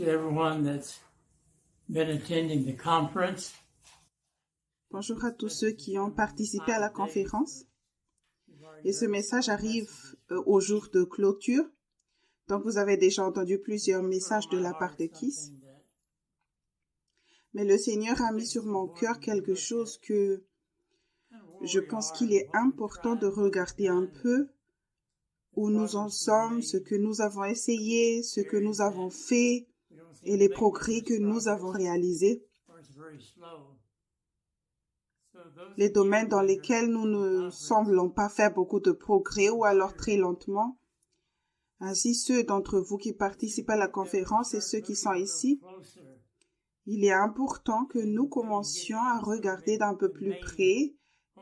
to everyone that's been attending the conference. Bonjour à tous ceux qui ont participé à la conférence. Et ce message arrive au jour de clôture. Donc, vous avez déjà entendu plusieurs messages de la part de Kiss. Mais le Seigneur a mis sur mon cœur quelque chose que je pense qu'il est important de regarder un peu où nous en sommes, ce que nous avons essayé, ce que nous avons fait et les progrès que nous avons réalisés. Les domaines dans lesquels nous ne semblons pas faire beaucoup de progrès ou alors très lentement. Ainsi, ceux d'entre vous qui participent à la conférence et ceux qui sont ici, il est important que nous commencions à regarder d'un peu plus près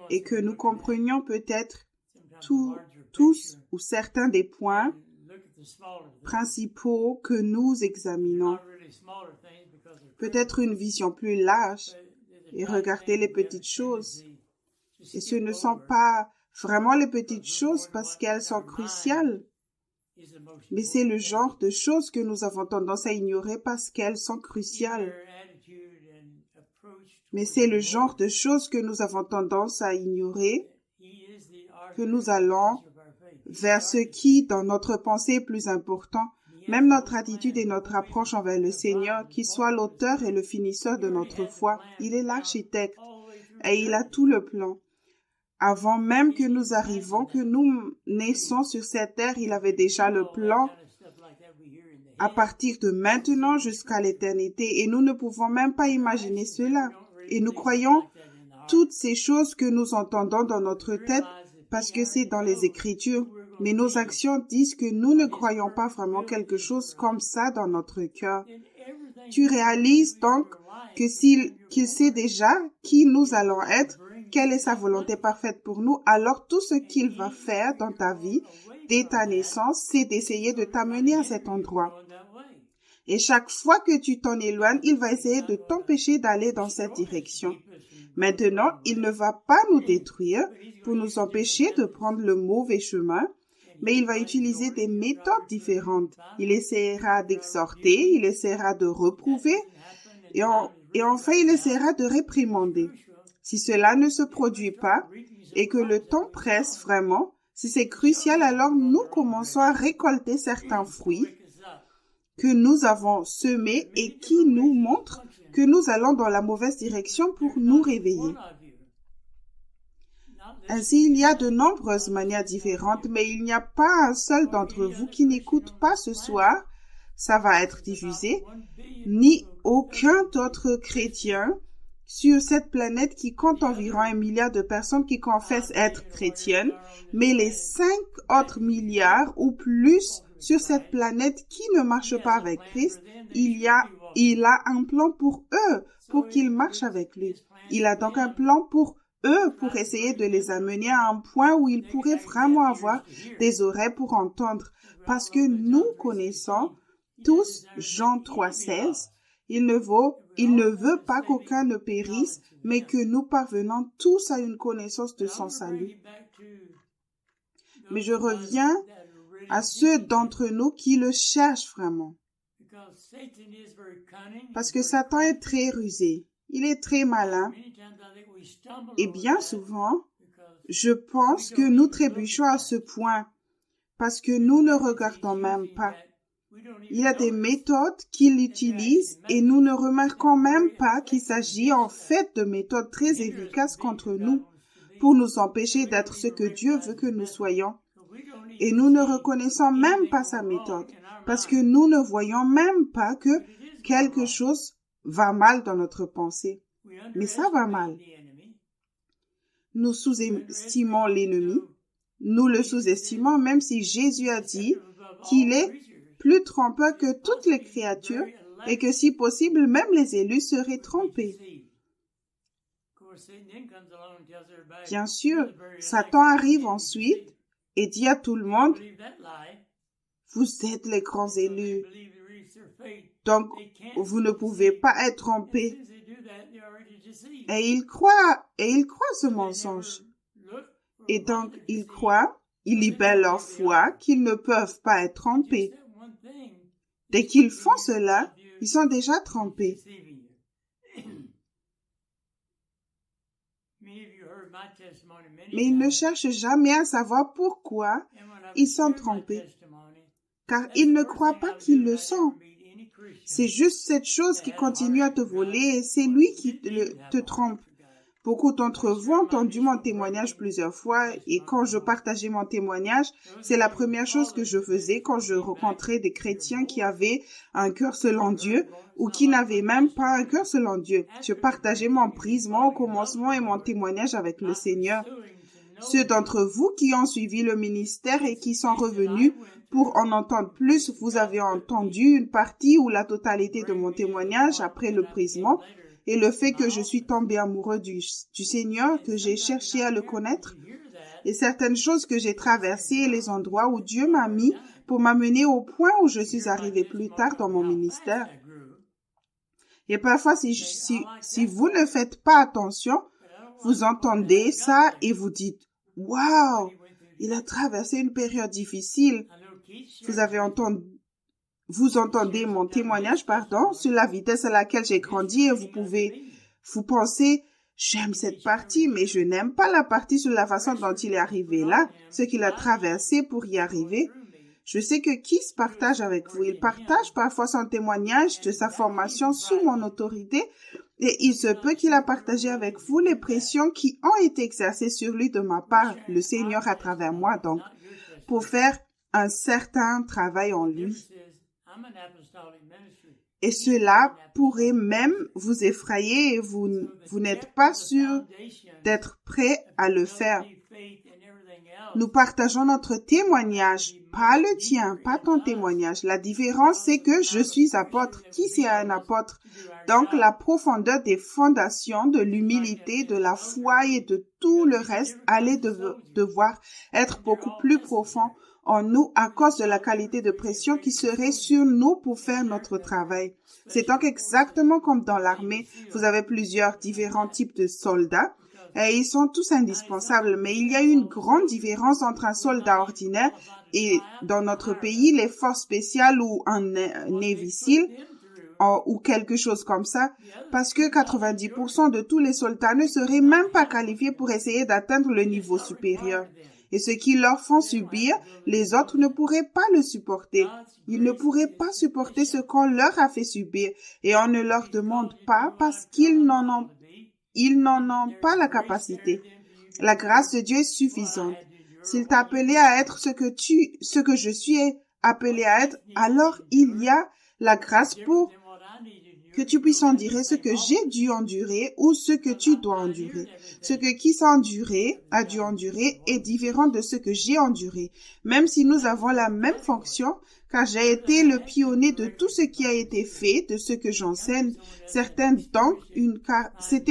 et que nous comprenions peut-être tous ou certains des points principaux que nous examinons. Peut-être une vision plus large et regarder les petites choses. Et ce ne sont pas vraiment les petites choses parce qu'elles sont cruciales, mais c'est le genre de choses que nous avons tendance à ignorer parce qu'elles sont cruciales. Mais c'est le genre de choses que nous avons tendance à ignorer, que nous allons vers ce qui, dans notre pensée, est plus important, même notre attitude et notre approche envers le Seigneur, qui soit l'auteur et le finisseur de notre foi. Il est l'architecte et il a tout le plan. Avant même que nous arrivions, que nous naissons sur cette terre, il avait déjà le plan à partir de maintenant jusqu'à l'éternité et nous ne pouvons même pas imaginer cela. Et nous croyons toutes ces choses que nous entendons dans notre tête parce que c'est dans les Écritures. Mais nos actions disent que nous ne croyons pas vraiment quelque chose comme ça dans notre cœur. Tu réalises donc que qu'il sait déjà qui nous allons être, quelle est sa volonté parfaite pour nous, alors tout ce qu'il va faire dans ta vie, dès ta naissance, c'est d'essayer de t'amener à cet endroit. Et chaque fois que tu t'en éloignes, il va essayer de t'empêcher d'aller dans cette direction. Maintenant, il ne va pas nous détruire pour nous empêcher de prendre le mauvais chemin, mais il va utiliser des méthodes différentes. Il essaiera d'exhorter, il essaiera de reprouver et enfin il essaiera de réprimander. Si cela ne se produit pas et que le temps presse vraiment, si c'est crucial, alors nous commençons à récolter certains fruits que nous avons semés et qui nous montrent que nous allons dans la mauvaise direction pour nous réveiller. Ainsi, il y a de nombreuses manières différentes, mais il n'y a pas un seul d'entre vous qui n'écoute pas ce soir, ça va être diffusé, ni aucun autre chrétien sur cette planète qui compte environ 1 milliard de personnes qui confessent être chrétiennes, mais les 5 autres milliards ou plus sur cette planète qui ne marchent pas avec Christ, il a un plan pour eux, pour qu'ils marchent avec lui. Il a donc un plan pour eux, pour essayer de les amener à un point où ils pourraient vraiment avoir des oreilles pour entendre. Parce que nous connaissons tous Jean 3,16, il ne veut pas qu'aucun ne périsse, mais que nous parvenons tous à une connaissance de son salut. Mais je reviens à ceux d'entre nous qui le cherchent vraiment. Parce que Satan est très rusé, il est très malin. Et bien souvent, je pense que nous trébuchons à ce point parce que nous ne regardons même pas. Il y a des méthodes qu'il utilise et nous ne remarquons même pas qu'il s'agit en fait de méthodes très efficaces contre nous pour nous empêcher d'être ce que Dieu veut que nous soyons. Et nous ne reconnaissons même pas sa méthode parce que nous ne voyons même pas que quelque chose va mal dans notre pensée. Mais ça va mal. Nous sous-estimons l'ennemi. Nous le sous-estimons même si Jésus a dit qu'il est plus trompeur que toutes les créatures et que si possible, même les élus seraient trompés. Bien sûr, Satan arrive ensuite et dit à tout le monde, vous êtes les grands élus, donc vous ne pouvez pas être trompés. Et il croit ce mensonge. Et donc, ils croient, ils libèrent leur foi qu'ils ne peuvent pas être trompés. Dès qu'ils font cela, Ils sont déjà trompés. Mais ils ne cherchent jamais à savoir pourquoi ils sont trompés, car ils ne croient pas qu'ils le sont. C'est juste cette chose qui continue à te voler et c'est lui qui te trompe. Beaucoup d'entre vous ont entendu mon témoignage plusieurs fois et quand je partageais mon témoignage, c'est la première chose que je faisais quand je rencontrais des chrétiens qui avaient un cœur selon Dieu ou qui n'avaient même pas un cœur selon Dieu. Je partageais mon prisme au commencement et mon témoignage avec le Seigneur. Ceux d'entre vous qui ont suivi le ministère et qui sont revenus pour en entendre plus, vous avez entendu une partie ou la totalité de mon témoignage après le prisme. Et le fait que je suis tombé amoureux du Seigneur, que j'ai cherché à le connaître, et certaines choses que j'ai traversées et les endroits où Dieu m'a mis pour m'amener au point où je suis arrivé plus tard dans mon ministère. Et parfois, si vous ne faites pas attention, vous entendez ça et vous dites, « Wow, il a traversé une période difficile. » Vous entendez mon témoignage, sur la vitesse à laquelle j'ai grandi et vous pensez, j'aime cette partie, mais je n'aime pas la partie sur la façon dont il est arrivé là, ce qu'il a traversé pour y arriver. Je sais que Keith partage avec vous. Il partage parfois son témoignage de sa formation sous mon autorité et il se peut qu'il a partagé avec vous les pressions qui ont été exercées sur lui de ma part, le Seigneur à travers moi donc, pour faire un certain travail en lui. Et cela pourrait même vous effrayer et vous n'êtes pas sûr d'être prêt à le faire. Nous partageons notre témoignage, pas le tien, pas ton témoignage. La différence, c'est que je suis apôtre. Qui c'est un apôtre? Donc, la profondeur des fondations, de l'humilité, de la foi et de tout le reste allait devoir être beaucoup plus profond en nous à cause de la qualité de pression qui serait sur nous pour faire notre travail. C'est donc exactement comme dans l'armée. Vous avez plusieurs différents types de soldats et ils sont tous indispensables, mais il y a une grande différence entre un soldat ordinaire et dans notre pays, les forces spéciales ou un Navy SEAL ou quelque chose comme ça, parce que 90% de tous les soldats ne seraient même pas qualifiés pour essayer d'atteindre le niveau supérieur. Et ce qu'ils leur font subir, les autres ne pourraient pas le supporter. Ils ne pourraient pas supporter ce qu'on leur a fait subir et on ne leur demande pas parce qu'ils n'en ont pas la capacité. La grâce de Dieu est suffisante. S'il t'a appelé à être ce que je suis appelé à être, alors il y a la grâce pour que tu puisses endurer ce que j'ai dû endurer ou ce que tu dois endurer. Ce que qui a dû endurer est différent de ce que j'ai enduré. Même si nous avons la même fonction, car j'ai été le pionnier de tout ce qui a été fait, de ce que j'enseigne, c'était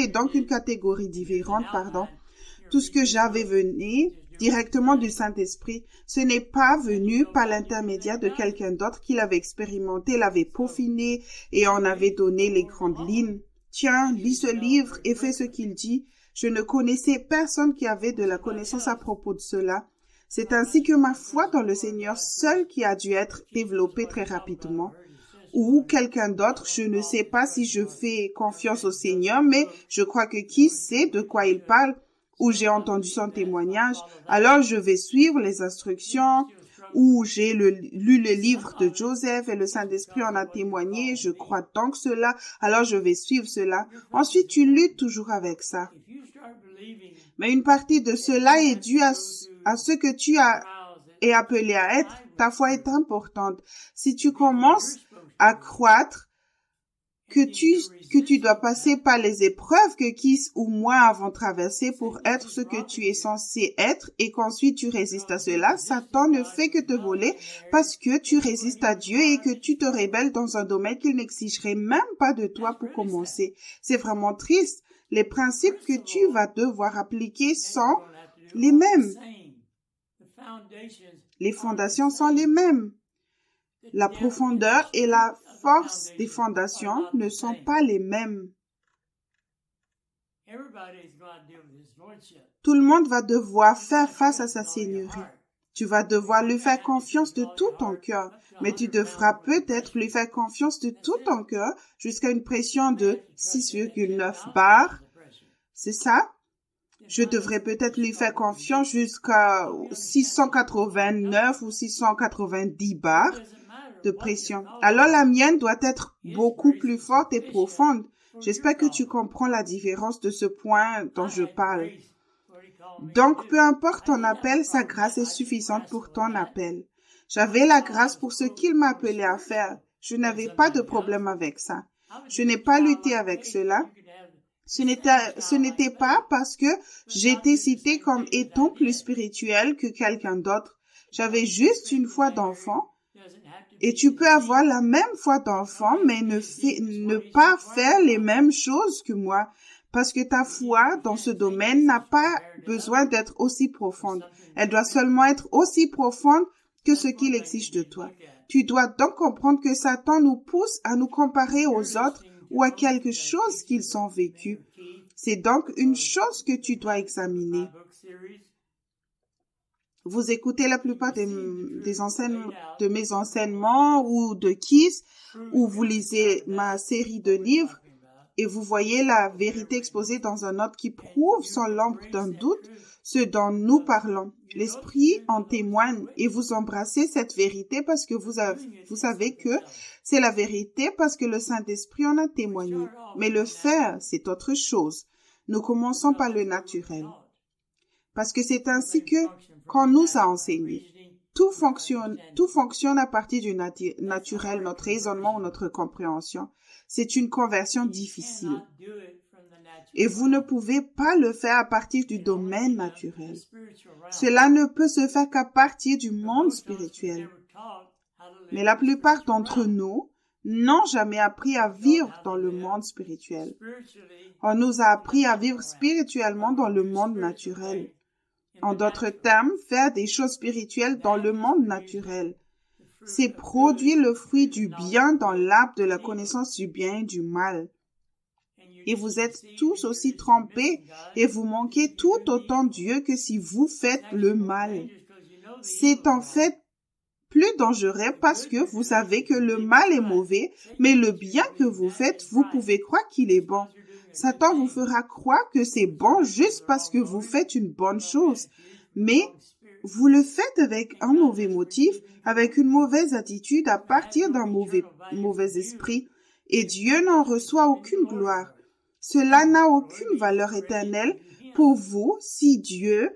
donc une catégorie différente, Tout ce que j'avais venu directement du Saint-Esprit, ce n'est pas venu par l'intermédiaire de quelqu'un d'autre qui l'avait expérimenté, l'avait peaufiné et en avait donné les grandes lignes. Tiens, lis ce livre et fais ce qu'il dit. Je ne connaissais personne qui avait de la connaissance à propos de cela. C'est ainsi que ma foi dans le Seigneur seul qui a dû être développée très rapidement. Ou quelqu'un d'autre, je ne sais pas si je fais confiance au Seigneur, mais je crois que qui sait de quoi il parle, ou j'ai entendu son témoignage, alors je vais suivre les instructions, ou j'ai lu le livre de Joseph et le Saint-Esprit en a témoigné, je crois donc cela, alors je vais suivre cela. Ensuite, tu luttes toujours avec ça. Mais une partie de cela est due à ce que tu es appelé à être. Ta foi est importante. Si tu commences à croître, que tu dois passer par les épreuves que Keith ou moi avons traversées pour être ce que tu es censé être et qu'ensuite tu résistes à cela, Satan ne fait que te voler parce que tu résistes à Dieu et que tu te rebelles dans un domaine qu'il n'exigerait même pas de toi pour commencer. C'est vraiment triste. Les principes que tu vas devoir appliquer sont les mêmes. Les fondations sont les mêmes. La profondeur et la force des fondations ne sont pas les mêmes. Tout le monde va devoir faire face à sa seigneurie. Tu vas devoir lui faire confiance de tout ton cœur, mais tu devras peut-être lui faire confiance de tout ton cœur jusqu'à une pression de 6,9 bars. C'est ça? Je devrais peut-être lui faire confiance jusqu'à 689 ou 690 bars de pression. Alors la mienne doit être beaucoup plus forte et profonde. J'espère que tu comprends la différence de ce point dont je parle. Donc, peu importe ton appel, sa grâce est suffisante pour ton appel. J'avais la grâce pour ce qu'il m'appelait à faire. Je n'avais pas de problème avec ça. Je n'ai pas lutté avec cela. Ce n'était pas parce que j'étais citée comme étant plus spirituelle que quelqu'un d'autre. J'avais juste une foi d'enfant. Et tu peux avoir la même foi d'enfant, mais ne pas faire les mêmes choses que moi. Parce que ta foi dans ce domaine n'a pas besoin d'être aussi profonde. Elle doit seulement être aussi profonde que ce qu'il exige de toi. Tu dois donc comprendre que Satan nous pousse à nous comparer aux autres ou à quelque chose qu'ils ont vécu. C'est donc une chose que tu dois examiner. Vous écoutez la plupart de mes enseignements ou de Kiss, ou vous lisez ma série de livres, et vous voyez la vérité exposée dans un autre qui prouve sans l'ombre d'un doute ce dont nous parlons. L'Esprit en témoigne et vous embrassez cette vérité parce que vous savez que c'est la vérité parce que le Saint-Esprit en a témoigné. Mais le faire, c'est autre chose. Nous commençons par le naturel. Parce que c'est ainsi qu'on nous a enseigné. Tout fonctionne à partir du naturel, notre raisonnement ou notre compréhension. C'est une conversion difficile. Et vous ne pouvez pas le faire à partir du domaine naturel. Cela ne peut se faire qu'à partir du monde spirituel. Mais la plupart d'entre nous n'ont jamais appris à vivre dans le monde spirituel. On nous a appris à vivre spirituellement dans le monde naturel. En d'autres termes, faire des choses spirituelles dans le monde naturel. C'est produire le fruit du bien dans l'arbre de la connaissance du bien et du mal. Et vous êtes tous aussi trompés et vous manquez tout autant Dieu que si vous faites le mal. C'est en fait plus dangereux parce que vous savez que le mal est mauvais, mais le bien que vous faites, vous pouvez croire qu'il est bon. Satan vous fera croire que c'est bon juste parce que vous faites une bonne chose. Mais vous le faites avec un mauvais motif, avec une mauvaise attitude à partir d'un mauvais esprit. Et Dieu n'en reçoit aucune gloire. Cela n'a aucune valeur éternelle pour vous si Dieu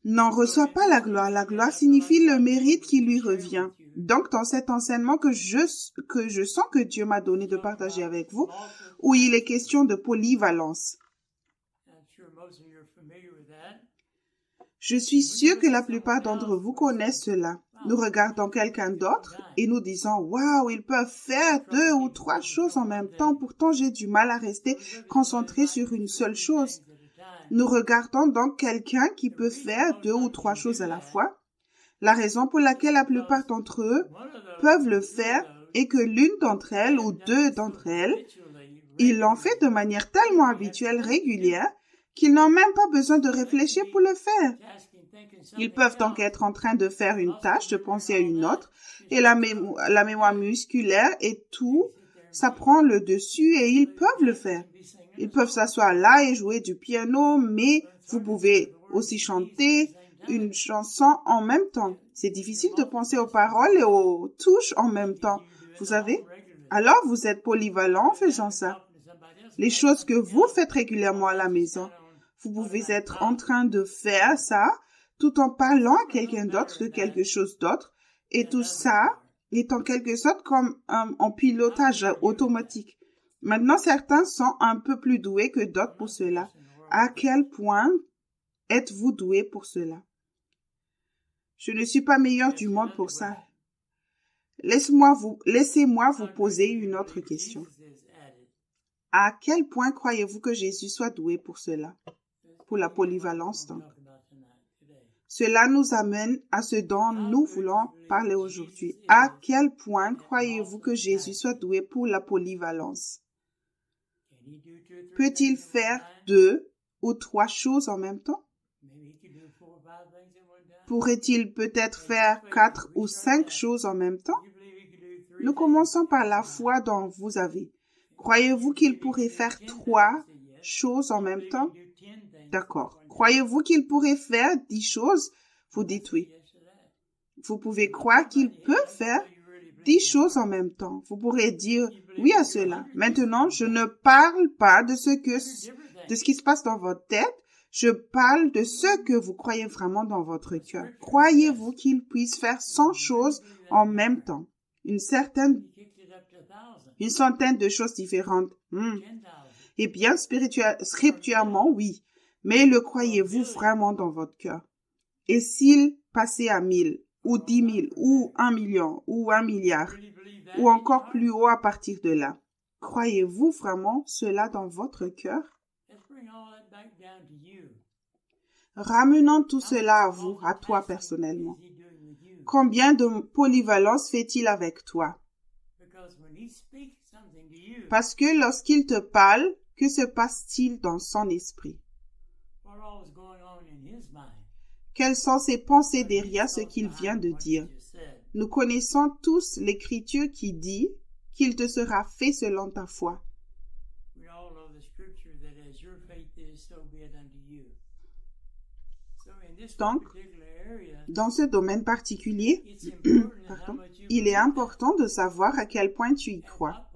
n'en reçoit pas la gloire. La gloire signifie le mérite qui lui revient. Donc, dans cet enseignement que je sens que Dieu m'a donné de partager avec vous, où il est question de polyvalence. Je suis sûre que la plupart d'entre vous connaissent cela. Nous regardons quelqu'un d'autre et nous disons « Waouh, ils peuvent faire 2 ou 3 choses en même temps, pourtant j'ai du mal à rester concentré sur une seule chose. » Nous regardons donc quelqu'un qui peut faire 2 ou 3 choses à la fois. La raison pour laquelle la plupart d'entre eux peuvent le faire est que l'une d'entre elles ou 2 d'entre elles, ils l'ont fait de manière tellement habituelle, régulière, qu'ils n'ont même pas besoin de réfléchir pour le faire. Ils peuvent donc être en train de faire une tâche, de penser à une autre, et la mémoire musculaire et tout, ça prend le dessus et ils peuvent le faire. Ils peuvent s'asseoir là et jouer du piano, mais vous pouvez aussi chanter une chanson en même temps. C'est difficile de penser aux paroles et aux touches en même temps, vous savez? Alors vous êtes polyvalent en faisant ça. Les choses que vous faites régulièrement à la maison, vous pouvez être en train de faire ça tout en parlant à quelqu'un d'autre de quelque chose d'autre, et tout ça est en quelque sorte comme en pilotage automatique. Maintenant, certains sont un peu plus doués que d'autres pour cela. À quel point êtes-vous doués pour cela? Je ne suis pas meilleur du monde pour ça. Laissez-moi vous poser une autre question. À quel point croyez-vous que Jésus soit doué pour cela? Pour la polyvalence, donc. Cela nous amène à ce dont nous voulons parler aujourd'hui. À quel point croyez-vous que Jésus soit doué pour la polyvalence? Peut-il faire 2 ou 3 choses en même temps? Pourrait-il peut-être faire 4 ou 5 choses en même temps? Nous commençons par la foi dont vous avez. Croyez-vous qu'il pourrait faire 3 choses en même temps? D'accord. Croyez-vous qu'il pourrait faire 10 choses? Vous dites oui. Vous pouvez croire qu'il peut faire 10 choses en même temps. Vous pourrez dire oui à cela. Maintenant, je ne parle pas de ce qui se passe dans votre tête. Je parle de ce que vous croyez vraiment dans votre cœur. Croyez-vous qu'il puisse faire 100 choses en même temps? Une centaine de choses différentes. Eh bien, scripturairement, oui. Mais le croyez-vous vraiment dans votre cœur? Et s'il passait à 1000, ou 10 000, ou 1 million, ou 1 milliard, ou encore plus haut à partir de là, croyez-vous vraiment cela dans votre cœur? Ramenons tout cela à vous, à toi personnellement. Combien de polyvalence fait-il avec toi? Parce que lorsqu'il te parle, que se passe-t-il dans son esprit? Quelles sont ses pensées derrière ce qu'il vient de dire? Nous connaissons tous l'Écriture qui dit qu'il te sera fait selon ta foi. Donc, dans ce domaine particulier, il est important de savoir à quel point tu y crois.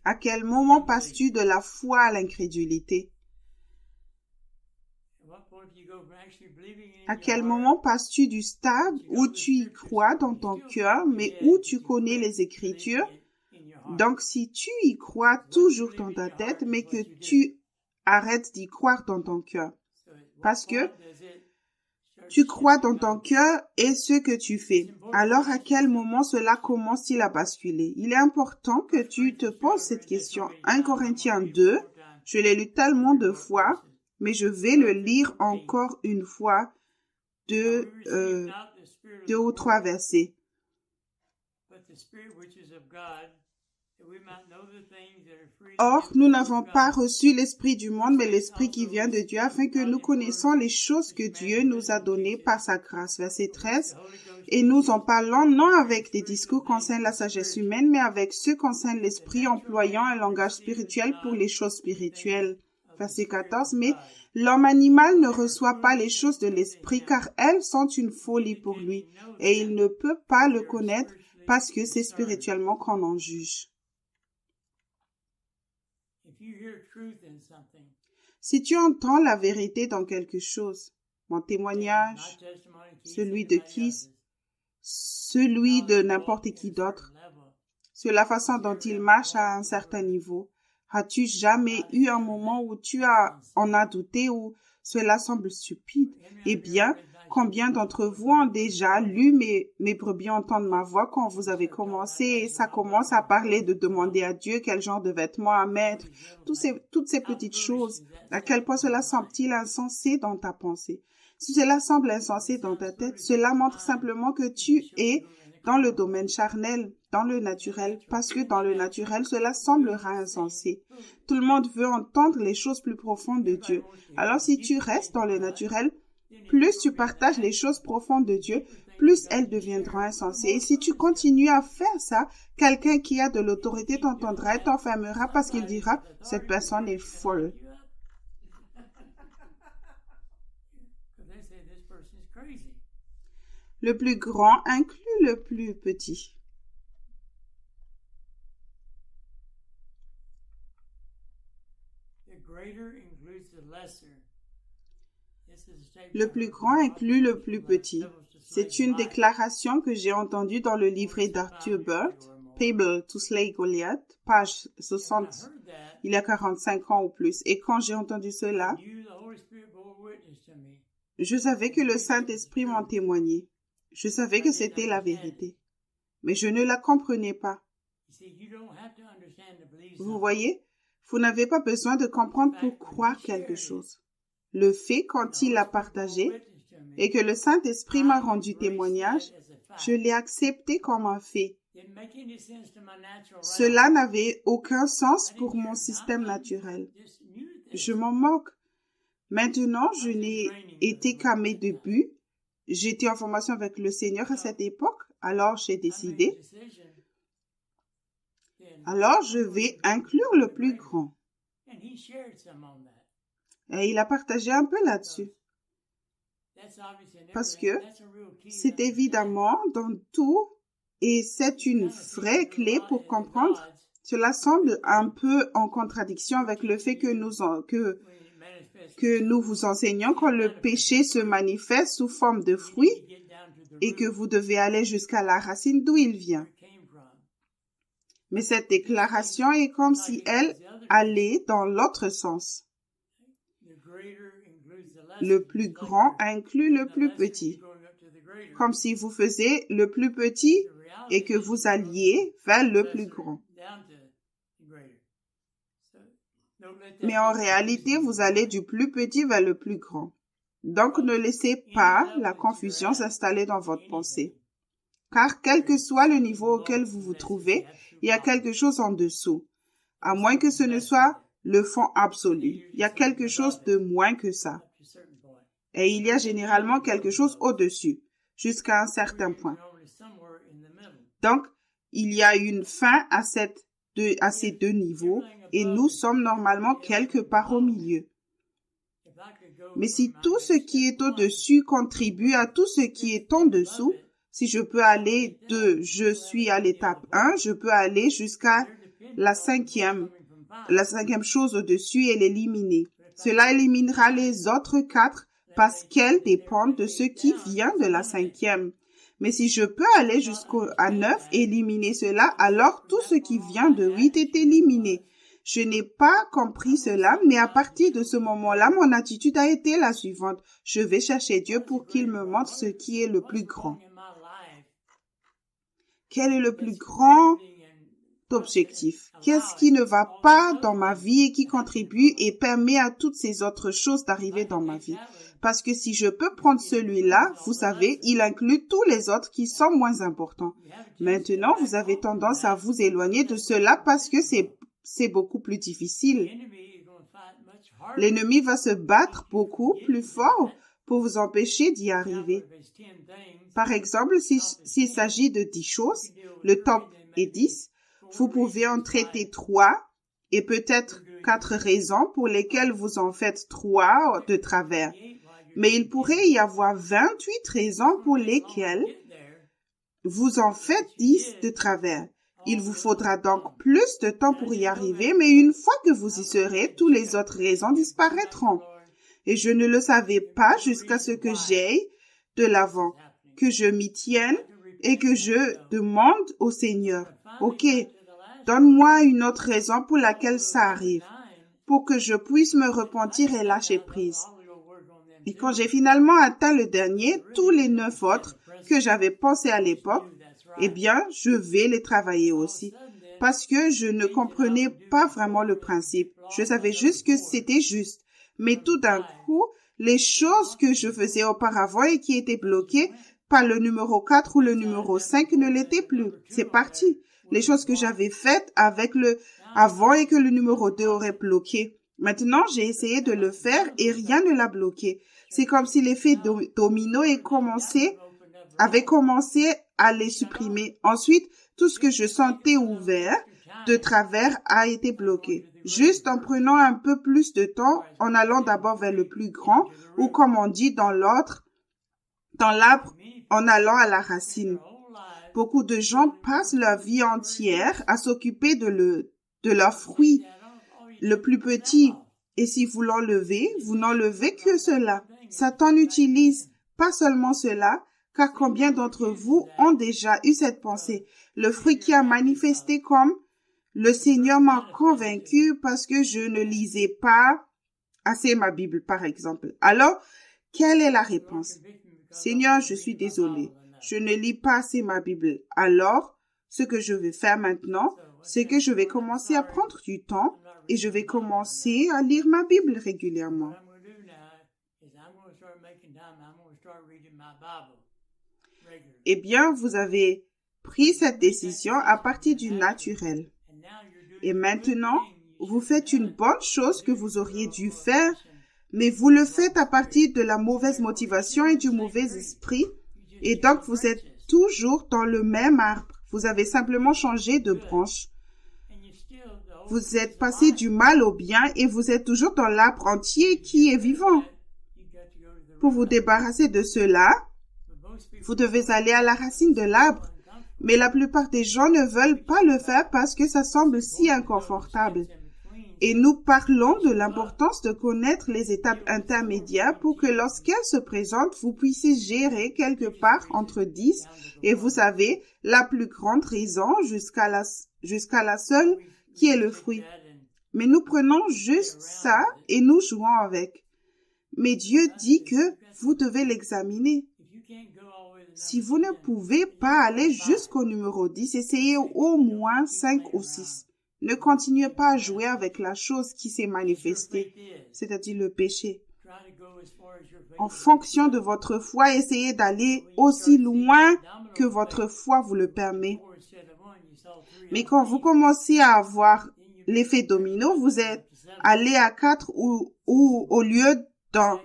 À quel moment passes-tu de la foi à l'incrédulité? À quel moment passes-tu du stade où tu y crois dans ton cœur, mais où tu connais les Écritures? Donc, si tu y crois toujours dans ta tête, mais que tu arrêtes d'y croire dans ton cœur, parce que tu crois dans ton cœur et ce que tu fais. Alors, à quel moment cela commence-t-il à basculer? Il est important que tu te poses cette question. 1 Corinthiens 2, je l'ai lu tellement de fois, mais je vais le lire encore une fois, 2 ou 3 versets. Or, nous n'avons pas reçu l'esprit du monde, mais l'esprit qui vient de Dieu, afin que nous connaissions les choses que Dieu nous a données par sa grâce. Verset 13. Et nous en parlons non avec des discours concernant la sagesse humaine, mais avec ceux concernant l'esprit, employant un langage spirituel pour les choses spirituelles. Verset 14. Mais l'homme animal ne reçoit pas les choses de l'esprit, car elles sont une folie pour lui, et il ne peut pas le connaître parce que c'est spirituellement qu'on en juge. Si tu entends la vérité dans quelque chose, mon témoignage, celui de Keith, celui de n'importe qui d'autre, sur la façon dont il marche à un certain niveau, as-tu jamais eu un moment où tu en as douté, où cela semble stupide? Eh bien, combien d'entre vous ont déjà lu mes brebis entendent ma voix quand vous avez commencé et ça commence à parler de demander à Dieu quel genre de vêtements à mettre, toutes ces petites choses. À quel point cela semble-t-il insensé dans ta pensée? Si cela semble insensé dans ta tête, cela montre simplement que tu es dans le domaine charnel, dans le naturel, parce que dans le naturel, cela semblera insensé. Tout le monde veut entendre les choses plus profondes de Dieu. Alors si tu restes dans le naturel, plus tu partages les choses profondes de Dieu, plus elles deviendront insensées. Et si tu continues à faire ça, quelqu'un qui a de l'autorité t'entendra et t'enfermera parce qu'il dira « cette personne est folle ». Le plus grand inclut le plus petit. Le plus grand inclut le plus petit. C'est une déclaration que j'ai entendue dans le livret d'Arthur Burt, Fable to Slay Goliath, page 60, il y a 45 ans ou plus. Et quand j'ai entendu cela, je savais que le Saint-Esprit m'en témoignait. Je savais que c'était la vérité. Mais je ne la comprenais pas. Vous voyez, vous n'avez pas besoin de comprendre pour croire quelque chose. Le fait, quand il l'a partagé et que le Saint-Esprit m'a rendu témoignage, je l'ai accepté comme un fait. Cela n'avait aucun sens pour mon système naturel. Je m'en moque. Maintenant, je n'ai été qu'à mes débuts. J'étais en formation avec le Seigneur à cette époque, alors j'ai décidé, alors je vais inclure le plus grand. Et il a partagé un peu là-dessus. Parce que c'est évidemment dans tout, et c'est une vraie clé pour comprendre. Cela semble un peu en contradiction avec le fait que nous vous enseignons quand le péché se manifeste sous forme de fruits et que vous devez aller jusqu'à la racine d'où il vient. Mais cette déclaration est comme si elle allait dans l'autre sens. Le plus grand inclut le plus petit. Comme si vous faisiez le plus petit et que vous alliez vers le plus grand. Mais en réalité, vous allez du plus petit vers le plus grand. Donc, ne laissez pas la confusion s'installer dans votre pensée. Car quel que soit le niveau auquel vous vous trouvez, il y a quelque chose en dessous. À moins que ce ne soit le fond absolu. Il y a quelque chose de moins que ça. Et il y a généralement quelque chose au-dessus, jusqu'à un certain point. Donc, il y a une fin à ces deux niveaux et nous sommes normalement quelque part au milieu. Mais si tout ce qui est au-dessus contribue à tout ce qui est en dessous, si je peux aller je suis à l'étape 1, je peux aller jusqu'à la cinquième chose au-dessus et l'éliminer. Cela éliminera les autres 4 parce qu'elles dépendent de ce qui vient de la 5e. Mais si je peux aller jusqu'à 9 et éliminer cela, alors tout ce qui vient de 8 est éliminé. Je n'ai pas compris cela, mais à partir de ce moment-là, mon attitude a été la suivante. Je vais chercher Dieu pour qu'il me montre ce qui est le plus grand. Quel est le plus grand objectif? Qu'est-ce qui ne va pas dans ma vie et qui contribue et permet à toutes ces autres choses d'arriver dans ma vie? Parce que si je peux prendre celui-là, vous savez, il inclut tous les autres qui sont moins importants. Maintenant, vous avez tendance à vous éloigner de cela parce que c'est beaucoup plus difficile. L'ennemi va se battre beaucoup plus fort pour vous empêcher d'y arriver. Par exemple, s'il s'agit de 10 choses, le top est 10, vous pouvez en traiter 3 et peut-être 4 raisons pour lesquelles vous en faites 3 de travers. Mais il pourrait y avoir 28 raisons pour lesquelles vous en faites 10 de travers. Il vous faudra donc plus de temps pour y arriver, mais une fois que vous y serez, toutes les autres raisons disparaîtront. Et je ne le savais pas jusqu'à ce que j'aille de l'avant, que je m'y tienne et que je demande au Seigneur, OK, donne-moi une autre raison pour laquelle ça arrive, pour que je puisse me repentir et lâcher prise. Et quand j'ai finalement atteint le dernier, tous les 9 autres que j'avais pensé à l'époque, eh bien, je vais les travailler aussi. Parce que je ne comprenais pas vraiment le principe. Je savais juste que c'était juste. Mais tout d'un coup, les choses que je faisais auparavant et qui étaient bloquées par le numéro 4 ou le numéro 5 ne l'étaient plus. C'est parti. Les choses que j'avais faites avec le avant et que le numéro 2 aurait bloqué. Maintenant, j'ai essayé de le faire et rien ne l'a bloqué. C'est comme si l'effet domino avait commencé à les supprimer. Ensuite, tout ce que je sentais ouvert de travers a été bloqué. Juste en prenant un peu plus de temps, en allant d'abord vers le plus grand, ou comme on dit dans l'arbre, en allant à la racine. Beaucoup de gens passent leur vie entière à s'occuper de leur fruit, le plus petit. Et si vous l'enlevez, vous n'enlevez que cela. Satan utilise pas seulement cela, car combien d'entre vous ont déjà eu cette pensée? Le fruit qui a manifesté comme le Seigneur m'a convaincu parce que je ne lisais pas assez ma Bible, par exemple. Alors, quelle est la réponse? Seigneur, je suis désolé. Je ne lis pas assez ma Bible. Alors, ce que je vais faire maintenant, c'est que je vais commencer à prendre du temps et je vais commencer à lire ma Bible régulièrement. Eh bien, vous avez pris cette décision à partir du naturel. Et maintenant, vous faites une bonne chose que vous auriez dû faire mais vous le faites à partir de la mauvaise motivation et du mauvais esprit, et donc vous êtes toujours dans le même arbre. Vous avez simplement changé de branche. Vous êtes passé du mal au bien et vous êtes toujours dans l'arbre entier qui est vivant. Pour vous débarrasser de cela, vous devez aller à la racine de l'arbre. Mais la plupart des gens ne veulent pas le faire parce que ça semble si inconfortable. Et nous parlons de l'importance de connaître les étapes intermédiaires pour que lorsqu'elles se présentent, vous puissiez gérer quelque part entre 10 et vous savez, la plus grande raison jusqu'à la seule qui est le fruit. Mais nous prenons juste ça et nous jouons avec. Mais Dieu dit que vous devez l'examiner. Si vous ne pouvez pas aller jusqu'au numéro 10, essayez au moins 5 ou 6. Ne continuez pas à jouer avec la chose qui s'est manifestée, c'est-à-dire le péché. En fonction de votre foi, essayez d'aller aussi loin que votre foi vous le permet. Mais quand vous commencez à avoir l'effet domino, vous êtes allé à 4 ou au lieu d'un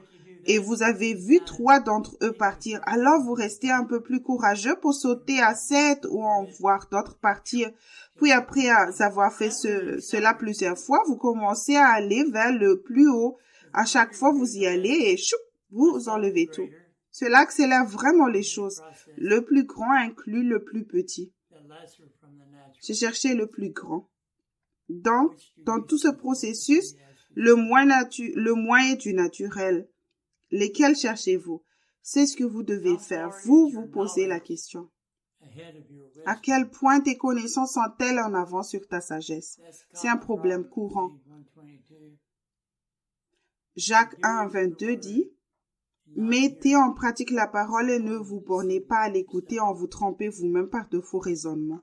et vous avez vu 3 d'entre eux partir. Alors vous restez un peu plus courageux pour sauter à 7 ou en voir d'autres partir. Puis après avoir fait cela plusieurs fois, vous commencez à aller vers le plus haut. À chaque fois, vous y allez et choup, vous enlevez tout. Cela accélère vraiment les choses. Le plus grand inclut le plus petit. J'ai cherché le plus grand. Donc, dans tout ce processus, le moyen du naturel. Lesquels cherchez-vous? C'est ce que vous devez faire. Vous posez la question. À quel point tes connaissances sont-elles en avant sur ta sagesse? C'est un problème courant. Jacques 1:22 dit, « Mettez en pratique la parole et ne vous bornez pas à l'écouter en vous trompez vous-même par de faux raisonnements. »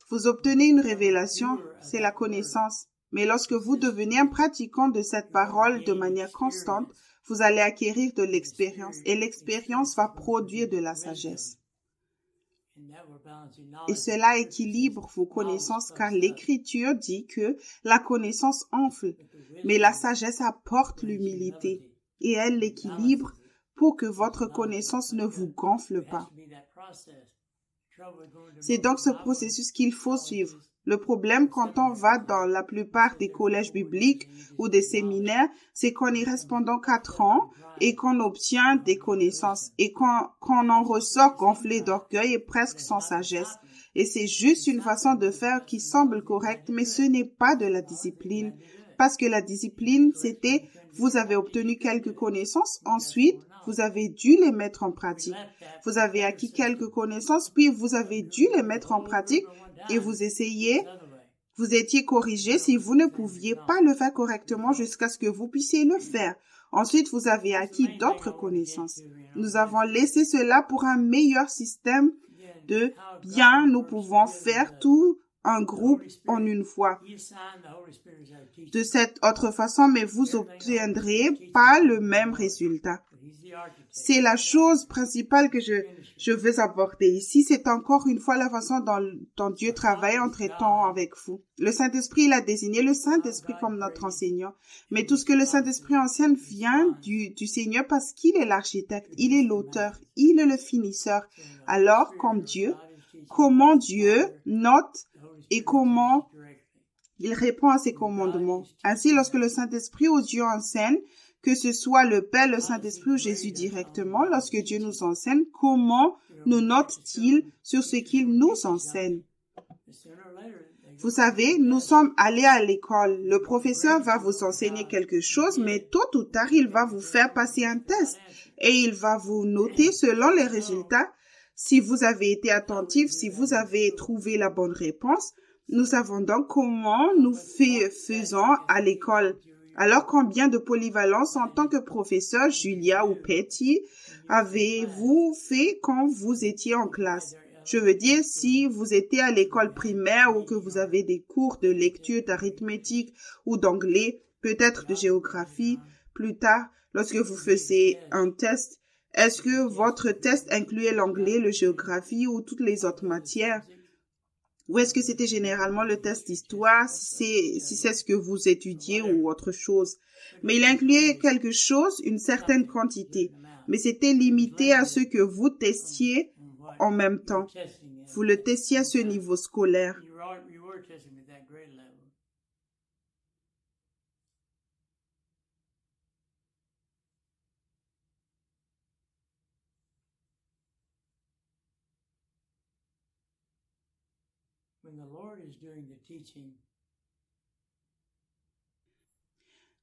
Vous obtenez une révélation, c'est la connaissance. Mais lorsque vous devenez un pratiquant de cette parole de manière constante, vous allez acquérir de l'expérience et l'expérience va produire de la sagesse. Et cela équilibre vos connaissances car l'Écriture dit que la connaissance enfle, mais la sagesse apporte l'humilité et elle l'équilibre pour que votre connaissance ne vous gonfle pas. C'est donc ce processus qu'il faut suivre. Le problème quand on va dans la plupart des collèges bibliques ou des séminaires, c'est qu'on y reste pendant 4 ans et qu'on obtient des connaissances et qu'on en ressort gonflé d'orgueil et presque sans sagesse. Et c'est juste une façon de faire qui semble correcte, mais ce n'est pas de la discipline. Parce que la discipline, c'était, vous avez obtenu quelques connaissances, ensuite, vous avez dû les mettre en pratique. Vous avez acquis quelques connaissances, puis vous avez dû les mettre en pratique et vous étiez corrigé si vous ne pouviez pas le faire correctement jusqu'à ce que vous puissiez le faire. Ensuite, vous avez acquis d'autres connaissances. Nous avons laissé cela pour un meilleur système de bien, nous pouvons faire tout un groupe en une fois. De cette autre façon, mais vous obtiendrez pas le même résultat. C'est la chose principale que je veux aborder ici. C'est encore une fois la façon dont Dieu travaille en traitant avec vous. Le Saint-Esprit, il a désigné le Saint-Esprit comme notre enseignant. Mais tout ce que le Saint-Esprit enseigne vient du Seigneur parce qu'il est l'architecte, il est l'auteur, il est le finisseur. Alors, comme Dieu, comment Dieu note et comment il répond à ses commandements. Ainsi, lorsque le Saint-Esprit ou Dieu enseigne, que ce soit le Père, le Saint-Esprit ou Jésus directement, lorsque Dieu nous enseigne, comment nous note-t-il sur ce qu'il nous enseigne? Vous savez, nous sommes allés à l'école. Le professeur va vous enseigner quelque chose, mais tôt ou tard, il va vous faire passer un test et il va vous noter selon les résultats. Si vous avez été attentif, si vous avez trouvé la bonne réponse, nous savons donc comment nous faisons à l'école. Alors, combien de polyvalence en tant que professeur, Julia ou Patty, avez-vous fait quand vous étiez en classe? Je veux dire, si vous étiez à l'école primaire ou que vous avez des cours de lecture, d'arithmétique ou d'anglais, peut-être de géographie, plus tard, lorsque vous faisiez un test, est-ce que votre test incluait l'anglais, la géographie ou toutes les autres matières? Ou est-ce que c'était généralement le test d'histoire, si c'est ce que vous étudiez ou autre chose. Mais il incluait quelque chose, une certaine quantité. Mais c'était limité à ce que vous testiez en même temps. Vous le testiez à ce niveau scolaire.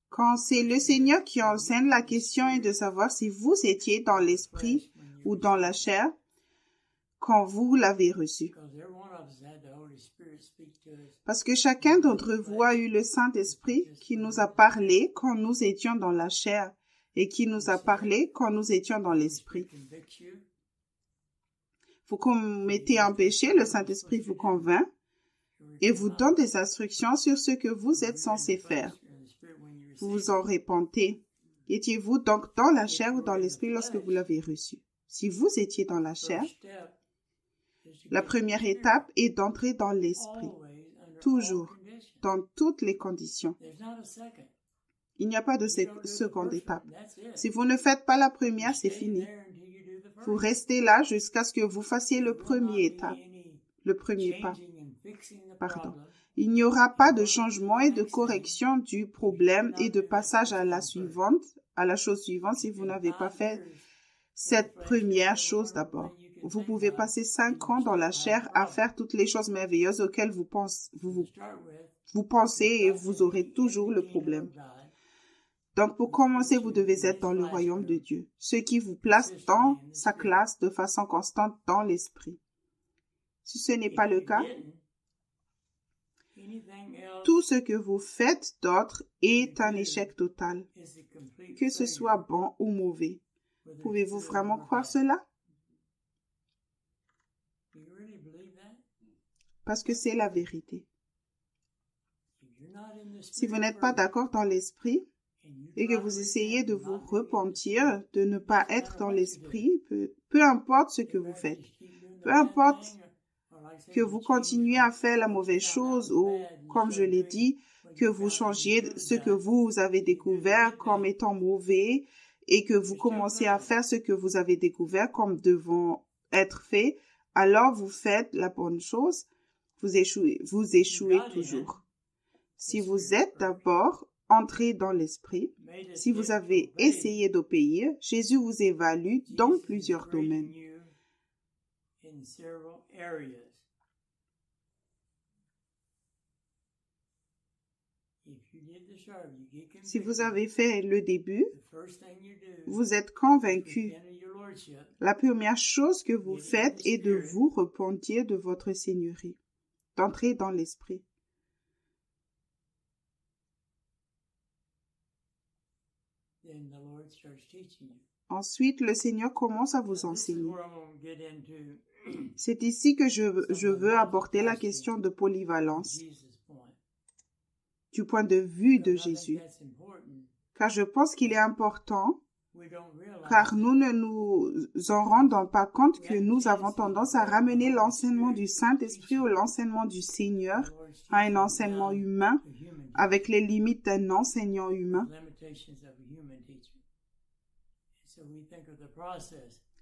Quand c'est le Seigneur qui enseigne, la question est de savoir si vous étiez dans l'esprit ou dans la chair quand vous l'avez reçu. Parce que chacun d'entre vous a eu le Saint-Esprit qui nous a parlé quand nous étions dans la chair et qui nous a parlé quand nous étions dans l'esprit. Vous commettez un péché, le Saint-Esprit vous convainc et vous donne des instructions sur ce que vous êtes censé faire. Vous vous en repentez. Étiez-vous donc dans la chair ou dans l'esprit lorsque vous l'avez reçu? Si vous étiez dans la chair, la première étape est d'entrer dans l'esprit, toujours, dans toutes les conditions. Il n'y a pas de seconde étape. Si vous ne faites pas la première, c'est fini. Vous restez là jusqu'à ce que vous fassiez le premier pas. Il n'y aura pas de changement et de correction du problème et de passage à la chose suivante si vous n'avez pas fait cette première chose d'abord. Vous pouvez passer 5 ans dans la chair à faire toutes les choses merveilleuses auxquelles vous pensez et vous aurez toujours le problème. Donc, pour commencer, vous devez être dans le royaume de Dieu, ce qui vous place dans sa classe de façon constante dans l'esprit. Si ce n'est pas le cas, tout ce que vous faites d'autre est un échec total, que ce soit bon ou mauvais. Pouvez-vous vraiment croire cela? Parce que c'est la vérité. Si vous n'êtes pas d'accord dans l'esprit et que vous essayez de vous repentir, de ne pas être dans l'esprit, peu importe ce que vous faites, peu importe que vous continuez à faire la mauvaise chose ou, comme je l'ai dit, que vous changiez ce que vous avez découvert comme étant mauvais et que vous commencez à faire ce que vous avez découvert comme devant être fait, alors vous faites la bonne chose, vous échouez toujours. Si vous êtes d'abord entré dans l'esprit, si vous avez essayé d'obéir, Jésus vous évalue dans plusieurs domaines. Si vous avez fait le début, vous êtes convaincu. La première chose que vous faites est de vous repentir de votre seigneurie, d'entrer dans l'esprit. Ensuite, le Seigneur commence à vous enseigner. C'est ici que je veux aborder la question de polyvalence du point de vue de Jésus. Car je pense qu'il est important, car nous ne nous en rendons pas compte que nous avons tendance à ramener l'enseignement du Saint-Esprit ou l'enseignement du Seigneur à un enseignement humain avec les limites d'un enseignant humain.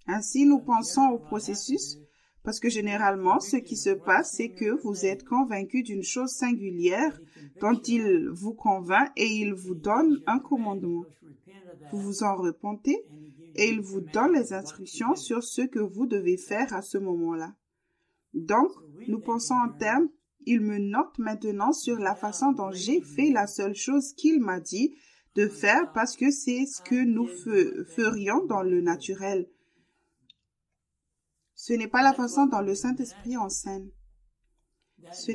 Ainsi, nous pensons au processus parce que généralement, ce qui se passe, c'est que vous êtes convaincu d'une chose singulière dont il vous convainc et il vous donne un commandement. Vous vous en repentez et il vous donne les instructions sur ce que vous devez faire à ce moment-là. Donc, nous pensons en termes, il me note maintenant sur la façon dont j'ai fait la seule chose qu'il m'a dit de faire parce que c'est ce que nous ferions dans le naturel. Ce n'est pas la façon dont le Saint-Esprit enseigne. Ce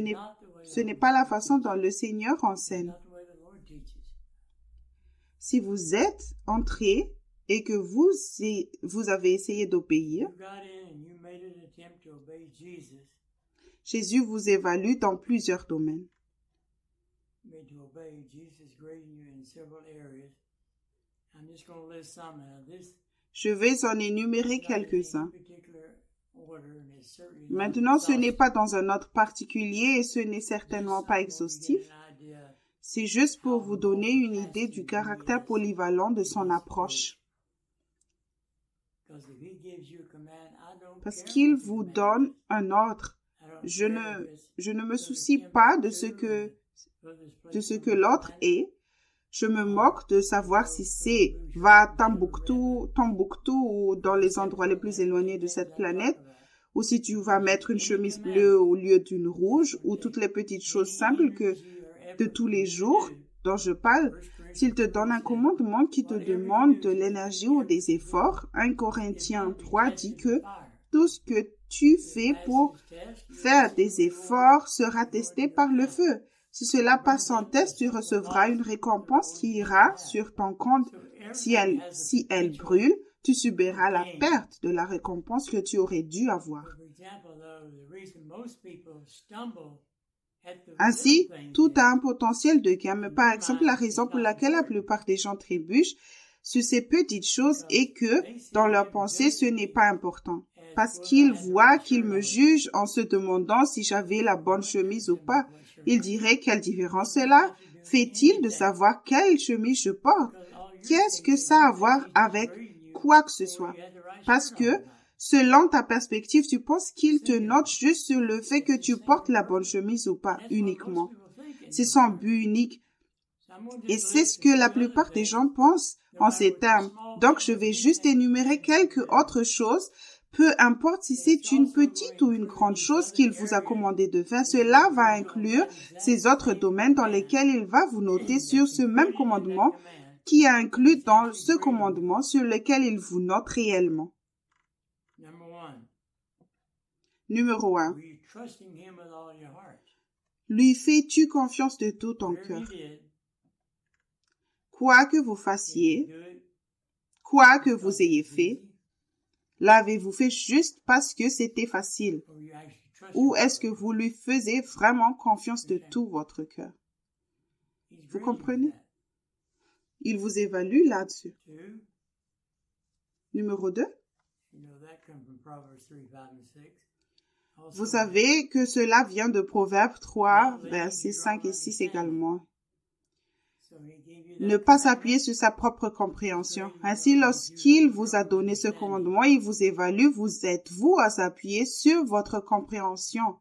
n'est pas la façon dont le Seigneur enseigne. Si vous êtes entré et que vous avez essayé d'obéir, Jésus vous évalue dans plusieurs domaines. Je vais en énumérer quelques-uns. Maintenant, ce n'est pas dans un ordre particulier et ce n'est certainement pas exhaustif. C'est juste pour vous donner une idée du caractère polyvalent de son approche. Parce qu'il vous donne un ordre. Je ne me soucie pas de ce que l'autre est. Je me moque de savoir si c'est va à Tombouctou ou dans les endroits les plus éloignés de cette planète, ou si tu vas mettre une chemise bleue au lieu d'une rouge, ou toutes les petites choses simples de tous les jours dont je parle. S'il te donne un commandement qui te demande de l'énergie ou des efforts, 1 Corinthiens 3 dit que tout ce que tu fais pour faire des efforts sera testé par le feu. Si cela passe en test, tu recevras une récompense qui ira sur ton compte. Si elle brûle, tu subiras la perte de la récompense que tu aurais dû avoir. Ainsi, tout a un potentiel de gain, mais par exemple, la raison pour laquelle la plupart des gens trébuchent sur ces petites choses est que, dans leur pensée, ce n'est pas important. Parce qu'ils voient qu'ils me jugent en se demandant si j'avais la bonne chemise ou pas. Ils diraient, quelle différence cela fait-il de savoir quelle chemise je porte? Qu'est-ce que ça a à voir avec quoi que ce soit? Parce que, selon ta perspective, tu penses qu'il te note juste sur le fait que tu portes la bonne chemise ou pas, uniquement. C'est son but unique. Et c'est ce que la plupart des gens pensent en ces termes. Donc, je vais juste énumérer quelques autres choses. Peu importe si c'est une petite ou une grande chose qu'il vous a commandé de faire, cela va inclure ces autres domaines dans lesquels il va vous noter sur ce même commandement qui est inclus dans ce commandement sur lequel il vous note réellement. Numéro 1. Lui fais-tu confiance de tout ton cœur? Quoi que vous fassiez, quoi que vous ayez fait, l'avez-vous fait juste parce que c'était facile? Ou est-ce que vous lui faisiez vraiment confiance de tout votre cœur? Vous comprenez? Il vous évalue là-dessus. Numéro 2. Vous savez que cela vient de Proverbes 3, versets 5 et 6 également. Ne pas s'appuyer sur sa propre compréhension. Ainsi, lorsqu'il vous a donné ce commandement, il vous évalue, vous êtes-vous à s'appuyer sur votre compréhension?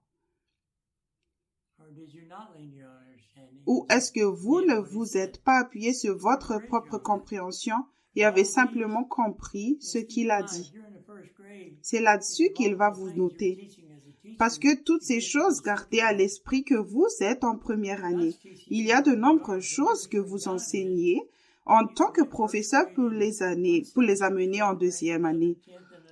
Ou est-ce que vous ne vous êtes pas appuyé sur votre propre compréhension et avez simplement compris ce qu'il a dit? C'est là-dessus qu'il va vous noter. Parce que toutes ces choses, gardez à l'esprit que vous êtes en première année. Il y a de nombreuses choses que vous enseignez en tant que professeur pour les amener en deuxième année.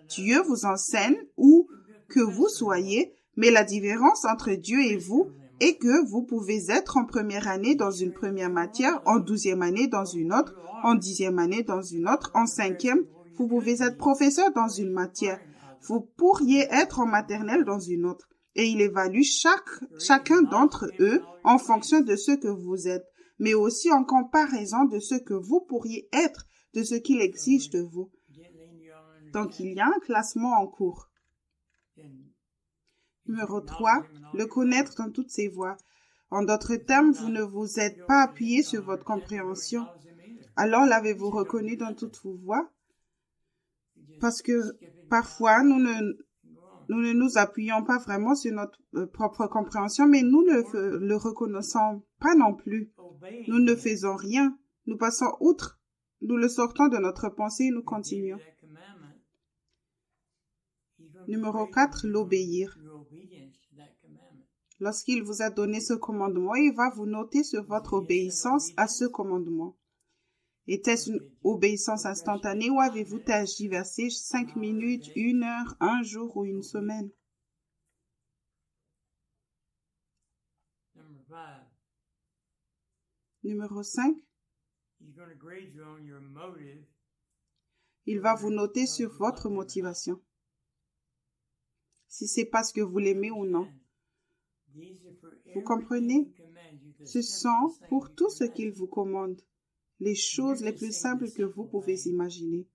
Dieu vous enseigne où que vous soyez, mais la différence entre Dieu et vous est que vous pouvez être en première année dans une première matière, en 12e année dans une autre, en 10e année dans une autre, en 5e, vous pouvez être professeur dans une matière. Vous pourriez être en maternelle dans une autre. Et il évalue chacun d'entre eux en fonction de ce que vous êtes, mais aussi en comparaison de ce que vous pourriez être, de ce qu'il exige de vous. Donc, il y a un classement en cours. Numéro 3, le connaître dans toutes ses voies. En d'autres termes, vous ne vous êtes pas appuyé sur votre compréhension. Alors, l'avez-vous reconnu dans toutes vos voies? Parce que parfois, nous ne nous appuyons pas vraiment sur notre propre compréhension, mais nous ne le reconnaissons pas non plus. Nous ne faisons rien. Nous passons outre. Nous le sortons de notre pensée et nous continuons. Numéro 4, l'obéir. Lorsqu'il vous a donné ce commandement, il va vous noter sur votre obéissance à ce commandement. Était-ce une obéissance instantanée ou avez-vous tergiversé 5 minutes, 1 heure, 1 jour ou une semaine? Numéro 5. Il va vous noter sur votre motivation. Si c'est parce que vous l'aimez ou non. Vous comprenez? Ce sont pour tout ce qu'il vous commande. Les choses les plus simples que vous pouvez imaginer.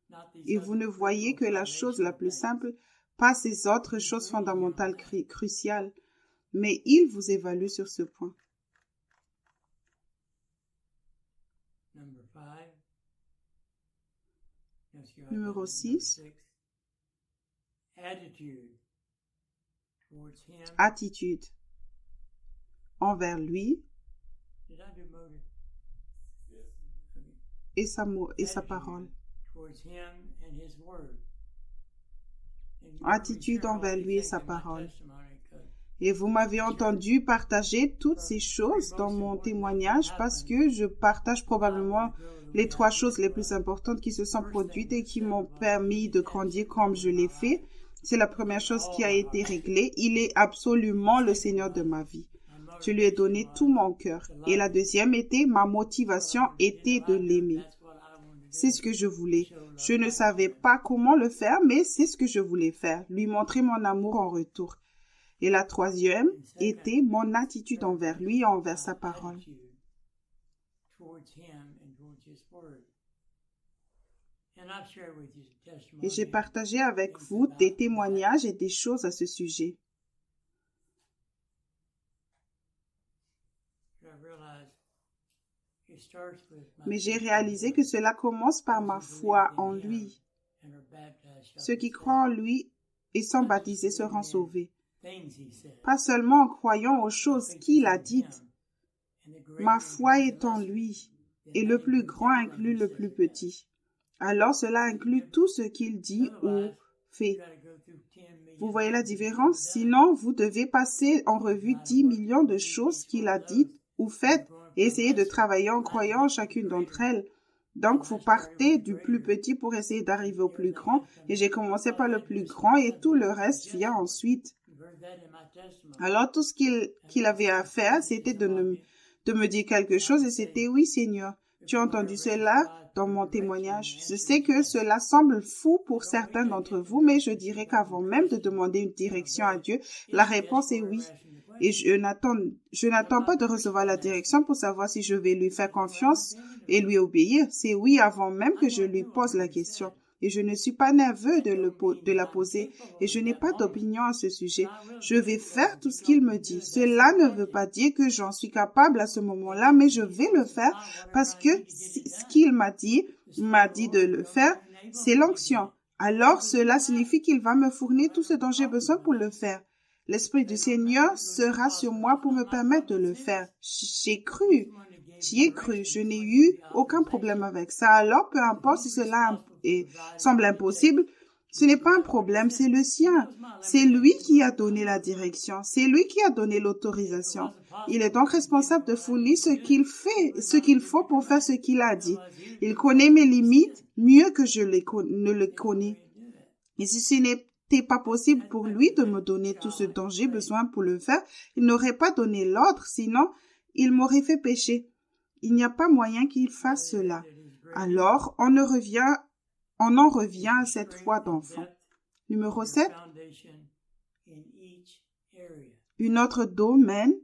Et vous ne voyez que la chose la plus simple pas ces autres choses fondamentales cruciales, mais il vous évalue sur ce point. Numéro 6. Attitude envers lui et sa parole. Attitude envers lui et sa parole. Et vous m'avez entendu partager toutes ces choses dans mon témoignage parce que je partage probablement les 3 choses les plus importantes qui se sont produites et qui m'ont permis de grandir comme je l'ai fait. C'est la première chose qui a été réglée. Il est absolument le Seigneur de ma vie. Je lui ai donné tout mon cœur. Et la deuxième était, ma motivation était de l'aimer. C'est ce que je voulais. Je ne savais pas comment le faire, mais c'est ce que je voulais faire. Lui montrer mon amour en retour. Et la troisième était mon attitude envers lui et envers sa parole. Et j'ai partagé avec vous des témoignages et des choses à ce sujet. Mais j'ai réalisé que cela commence par ma foi en lui. Ceux qui croient en lui et sont baptisés seront sauvés. Pas seulement en croyant aux choses qu'il a dites. Ma foi est en lui, et le plus grand inclut le plus petit. Alors cela inclut tout ce qu'il dit ou fait. Vous voyez la différence? Sinon, vous devez passer en revue 10 millions de choses qu'il a dites ou faites et essayer de travailler en croyant en chacune d'entre elles. Donc, vous partez du plus petit pour essayer d'arriver au plus grand, et j'ai commencé par le plus grand et tout le reste vient ensuite. Alors, tout ce qu'il avait à faire, c'était de me dire quelque chose, et c'était « Oui, Seigneur, tu as entendu cela dans mon témoignage. Je sais que cela semble fou pour certains d'entre vous, mais je dirais qu'avant même de demander une direction à Dieu, la réponse est oui. Et je n'attends pas de recevoir la direction pour savoir si je vais lui faire confiance et lui obéir. C'est oui avant même que je lui pose la question. Et je ne suis pas nerveux de la poser et je n'ai pas d'opinion à ce sujet. Je vais faire tout ce qu'il me dit. Cela ne veut pas dire que j'en suis capable à ce moment-là, mais je vais le faire parce que ce qu'il m'a dit de le faire, c'est l'onction. Alors, cela signifie qu'il va me fournir tout ce dont j'ai besoin pour le faire. L'Esprit du Seigneur sera sur moi pour me permettre de le faire. J'ai cru. J'y ai cru. Je n'ai eu aucun problème avec ça. Alors, peu importe si cela semble impossible, ce n'est pas un problème, c'est le sien. C'est lui qui a donné la direction. C'est lui qui a donné l'autorisation. Il est donc responsable de fournir ce qu'il faut pour faire ce qu'il a dit. Il connaît mes limites mieux que je ne les connais. Et si ce n'était pas possible pour lui de me donner tout ce dont j'ai besoin pour le faire, il n'aurait pas donné l'ordre, sinon il m'aurait fait pécher. Il n'y a pas moyen qu'il fasse cela. Alors, on en revient à cette foi d'enfant. Numéro 7. Un autre domaine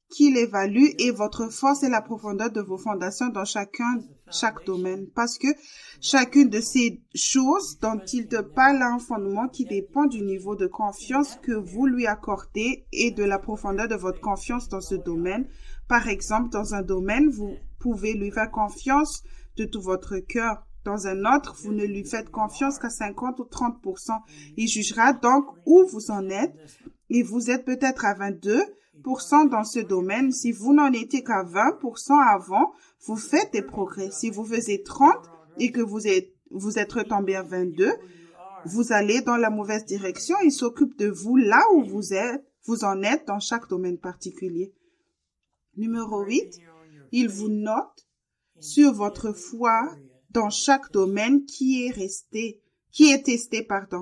qu'il évalue est votre force et la profondeur de vos fondations dans chaque domaine. Parce que chacune de ces choses dont il te parle a un fondement qui dépend du niveau de confiance que vous lui accordez et de la profondeur de votre confiance dans ce domaine. Par exemple, dans un domaine, vous pouvez lui faire confiance de tout votre cœur. Dans un autre, vous ne lui faites confiance qu'à 50 ou 30%. Il jugera donc où vous en êtes et vous êtes peut-être à 22% dans ce domaine. Si vous n'en étiez qu'à 20% avant, vous faites des progrès. Si vous faisiez 30 et que vous êtes retombé à 22, vous allez dans la mauvaise direction. Il s'occupe de vous là où vous en êtes dans chaque domaine particulier. Numéro 8, il vous note sur votre foi dans chaque domaine qui est testé.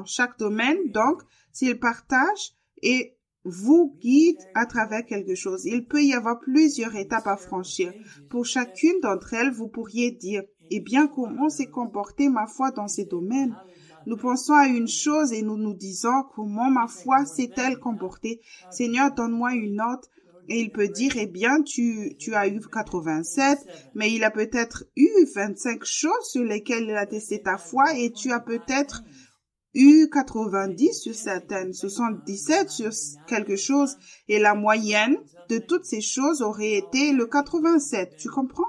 Chaque domaine, donc, s'il partage et vous guide à travers quelque chose. Il peut y avoir plusieurs étapes à franchir. Pour chacune d'entre elles, vous pourriez dire, eh bien, comment s'est comportée ma foi dans ces domaines? Nous pensons à une chose et nous nous disons, comment ma foi s'est-elle comportée? Seigneur, donne-moi une note. Et il peut dire, eh bien, tu as eu 87, mais il a peut-être eu 25 choses sur lesquelles il a testé ta foi et tu as peut-être eu 90 sur certaines, 77 sur quelque chose, et la moyenne de toutes ces choses aurait été le 87. Tu comprends?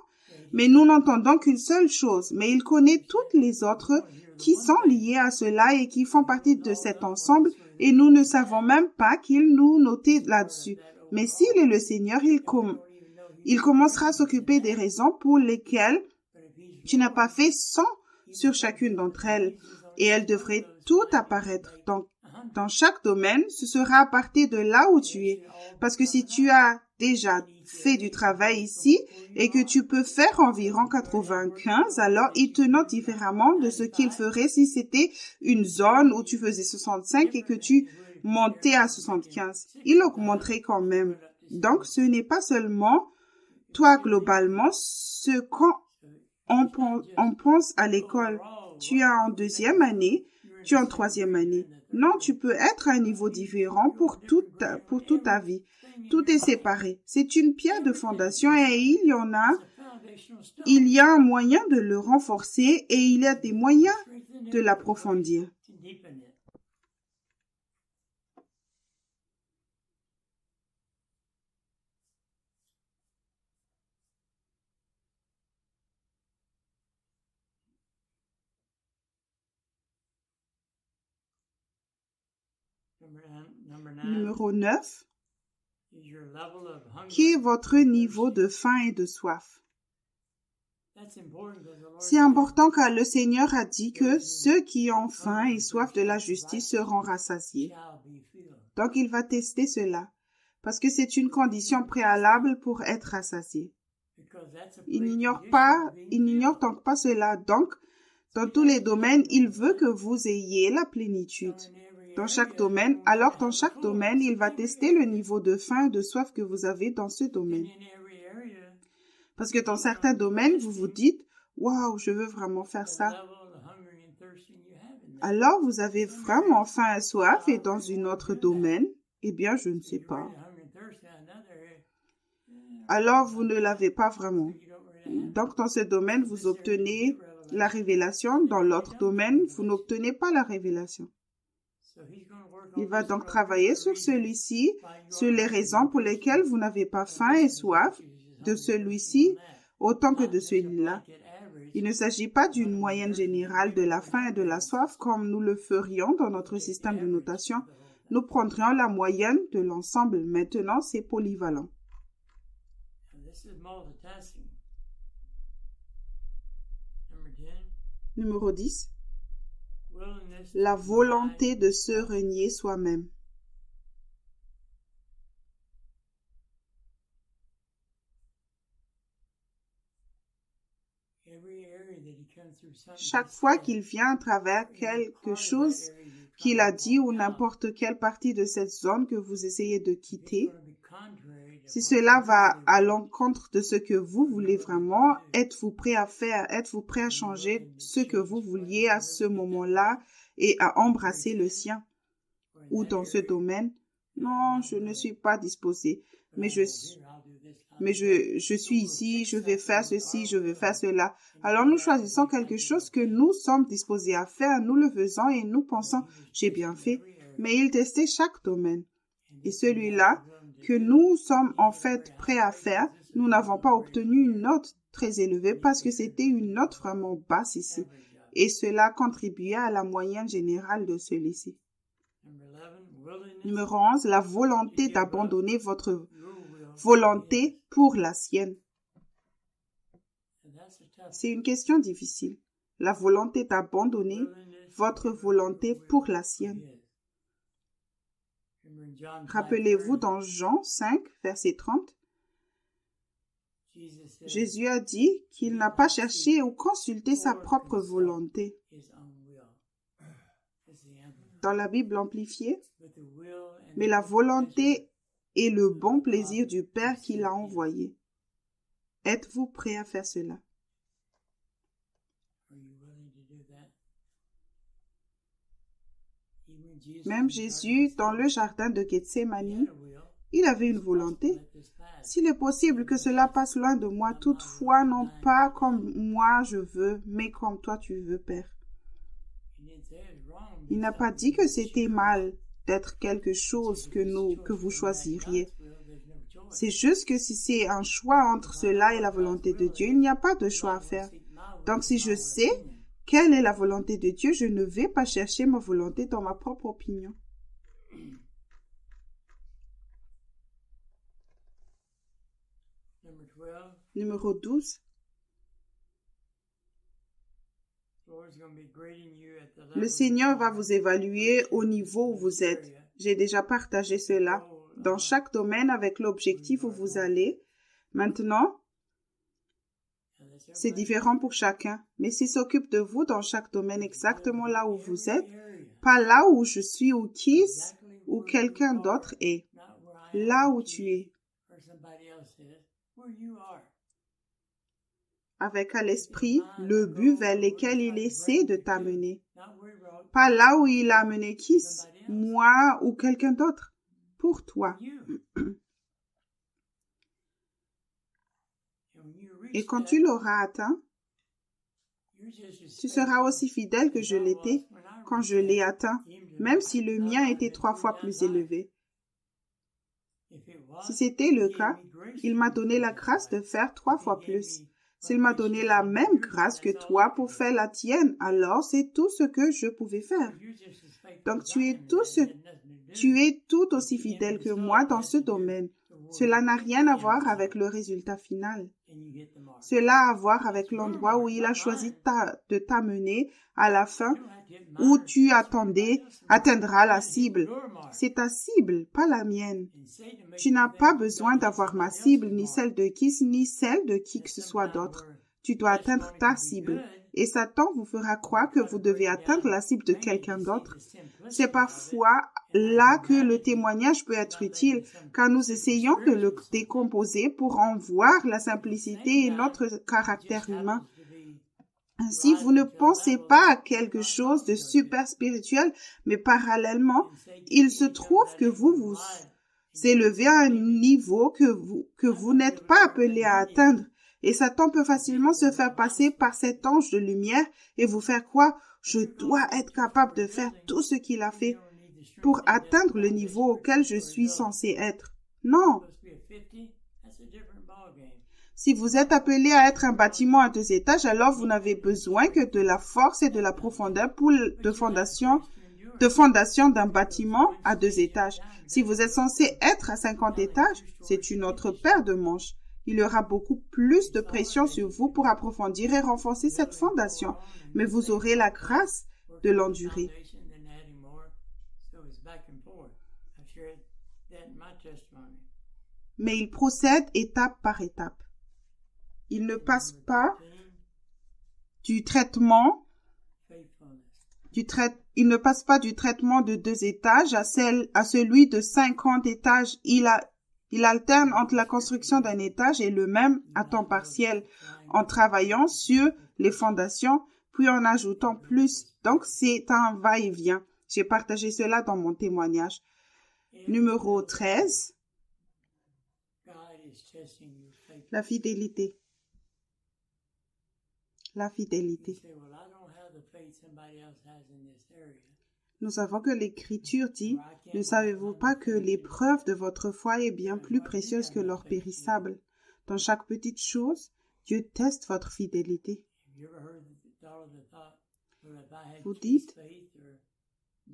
Mais nous n'entendons qu'une seule chose, mais il connaît toutes les autres qui sont liées à cela et qui font partie de cet ensemble, et nous ne savons même pas qu'il nous notait là-dessus. Mais s'il est le Seigneur, il commencera à s'occuper des raisons pour lesquelles tu n'as pas fait 100 sur chacune d'entre elles, et elles devraient tout apparaître. Donc, dans chaque domaine, ce sera à partir de là où tu es. Parce que si tu as déjà fait du travail ici et que tu peux faire environ 95, alors il te note différemment de ce qu'il ferait si c'était une zone où tu faisais 65 et que tu montais à 75. Il augmenterait quand même. Donc, ce n'est pas seulement toi globalement ce qu'on pense à l'école. Tu es en deuxième année, tu es en troisième année. Non, tu peux être à un niveau différent pour toute ta vie. Tout est séparé. C'est une pierre de fondation et il y a un moyen de le renforcer et il y a des moyens de l'approfondir. Numéro 9. Qui est votre niveau de faim et de soif? C'est important car le Seigneur a dit que ceux qui ont faim et soif de la justice seront rassasiés. Donc il va tester cela parce que c'est une condition préalable pour être rassasié. Il n'ignore donc pas cela. Donc, dans tous les domaines, il veut que vous ayez la plénitude. Dans chaque domaine, il va tester le niveau de faim et de soif que vous avez dans ce domaine. Parce que dans certains domaines, vous vous dites, « Waouh, je veux vraiment faire ça. » Alors, vous avez vraiment faim et soif et dans un autre domaine, eh bien, je ne sais pas. Alors, vous ne l'avez pas vraiment. Donc, dans ce domaine, vous obtenez la révélation. Dans l'autre domaine, vous n'obtenez pas la révélation. Il va donc travailler sur celui-ci, sur les raisons pour lesquelles vous n'avez pas faim et soif de celui-ci autant que de celui-là. Il ne s'agit pas d'une moyenne générale de la faim et de la soif comme nous le ferions dans notre système de notation. Nous prendrions la moyenne de l'ensemble. Maintenant, c'est polyvalent. Numéro 10. La volonté de se renier soi-même. Chaque fois qu'il vient à travers quelque chose qu'il a dit ou n'importe quelle partie de cette zone que vous essayez de quitter, si cela va à l'encontre de ce que vous voulez vraiment, êtes-vous prêt à faire, êtes-vous prêt à changer ce que vous vouliez à ce moment-là et à embrasser le sien? Ou dans ce domaine, non, je ne suis pas disposé, mais je suis ici, je vais faire ceci, je vais faire cela. Alors nous choisissons quelque chose que nous sommes disposés à faire, nous le faisons et nous pensons, j'ai bien fait. Mais il testait chaque domaine. Et celui-là que nous sommes en fait prêts à faire, nous n'avons pas obtenu une note très élevée parce que c'était une note vraiment basse ici. Et cela contribuait à la moyenne générale de celui-ci. Numéro 11, la volonté d'abandonner votre volonté pour la sienne. C'est une question difficile. La volonté d'abandonner votre volonté pour la sienne. Rappelez-vous dans Jean 5, verset 30, Jésus a dit qu'il n'a pas cherché ou consulté sa propre volonté. Dans la Bible amplifiée, mais la volonté et le bon plaisir du Père qui l'a envoyé. Êtes-vous prêt à faire cela? Même Jésus, dans le jardin de Gethsémani, il avait une volonté. S'il est possible que cela passe loin de moi, toutefois, non pas comme moi je veux, mais comme toi tu veux, Père. Il n'a pas dit que c'était mal d'être quelque chose que vous choisiriez. C'est juste que si c'est un choix entre cela et la volonté de Dieu, il n'y a pas de choix à faire. Donc si je sais quelle est la volonté de Dieu, je ne vais pas chercher ma volonté dans ma propre opinion. Numéro 12. Le Seigneur va vous évaluer au niveau où vous êtes. J'ai déjà partagé cela dans chaque domaine avec l'objectif où vous allez. Maintenant, c'est différent pour chacun, mais s'il s'occupe de vous dans chaque domaine exactement là où vous êtes, pas là où je suis ou Keith ou quelqu'un d'autre est, là où tu es. Avec à l'esprit le but vers lequel il essaie de t'amener. Pas là où il a amené Keith, moi ou quelqu'un d'autre. Pour toi. Et quand tu l'auras atteint, tu seras aussi fidèle que je l'étais quand je l'ai atteint, même si le mien était 3 fois plus élevé. Si c'était le cas, il m'a donné la grâce de faire 3 fois plus. S'il m'a donné la même grâce que toi pour faire la tienne, alors c'est tout ce que je pouvais faire. Donc tu es tout aussi fidèle que moi dans ce domaine. Cela n'a rien à voir avec le résultat final. Cela a à voir avec l'endroit où il a choisi de t'amener à la fin, où tu atteindras la cible. C'est ta cible, pas la mienne. Tu n'as pas besoin d'avoir ma cible, ni celle de Keith, ni celle de qui que ce soit d'autre. Tu dois atteindre ta cible. Et Satan vous fera croire que vous devez atteindre la cible de quelqu'un d'autre. C'est parfois là que le témoignage peut être utile, car nous essayons de le décomposer pour en voir la simplicité et notre caractère humain. Ainsi, vous ne pensez pas à quelque chose de super spirituel, mais parallèlement, il se trouve que vous vous élevez à un niveau que vous n'êtes pas appelé à atteindre. Et Satan peut facilement se faire passer par cet ange de lumière et vous faire croire « Je dois être capable de faire tout ce qu'il a fait pour atteindre le niveau auquel je suis censé être. » Non. Si vous êtes appelé à être un bâtiment à 2 étages, alors vous n'avez besoin que de la force et de la profondeur de fondation d'un bâtiment à 2 étages. Si vous êtes censé être à 50 étages, c'est une autre paire de manches. Il y aura beaucoup plus de pression sur vous pour approfondir et renforcer cette fondation, mais vous aurez la grâce de l'endurer. Mais il procède étape par étape. Il ne passe pas du traitement de 2 étages à celui de 50 étages. Il alterne entre la construction d'un étage et le même à temps partiel, en travaillant sur les fondations, puis en ajoutant plus. Donc, c'est un va-et-vient. J'ai partagé cela dans mon témoignage. Numéro 13. La fidélité. La fidélité. Nous savons que l'Écriture dit, « Ne savez-vous pas que l'épreuve de votre foi est bien plus précieuse que l'or périssable? Dans chaque petite chose, Dieu teste votre fidélité. » Vous dites, «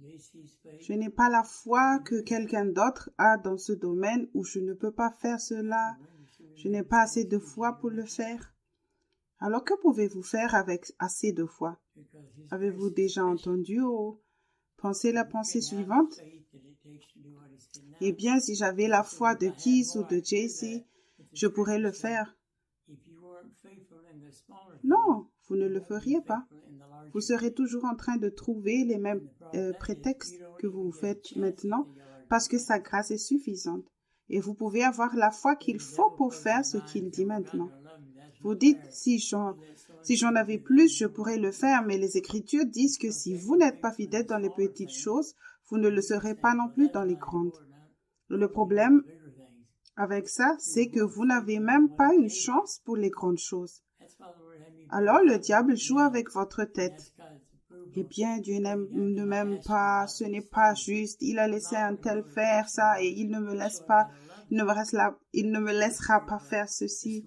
Je n'ai pas la foi que quelqu'un d'autre a dans ce domaine ou je ne peux pas faire cela. Je n'ai pas assez de foi pour le faire. » Alors, que pouvez-vous faire avec assez de foi? Avez-vous déjà entendu ou pensé la pensée suivante? Eh bien, si j'avais la foi de Keith ou de JC, je pourrais le faire. Non, vous ne le feriez pas. Vous serez toujours en train de trouver les mêmes prétextes que vous faites maintenant parce que sa grâce est suffisante. Et vous pouvez avoir la foi qu'il faut pour faire ce qu'il dit maintenant. Vous dites, si j'en avais plus, je pourrais le faire, mais les Écritures disent que si vous n'êtes pas fidèle dans les petites choses, vous ne le serez pas non plus dans les grandes. Le problème avec ça, c'est que vous n'avez même pas une chance pour les grandes choses. Alors le diable joue avec votre tête. Eh bien, Dieu ne m'aime pas, ce n'est pas juste, il a laissé un tel faire ça et il ne me laisse pas, il ne me laissera pas faire ceci.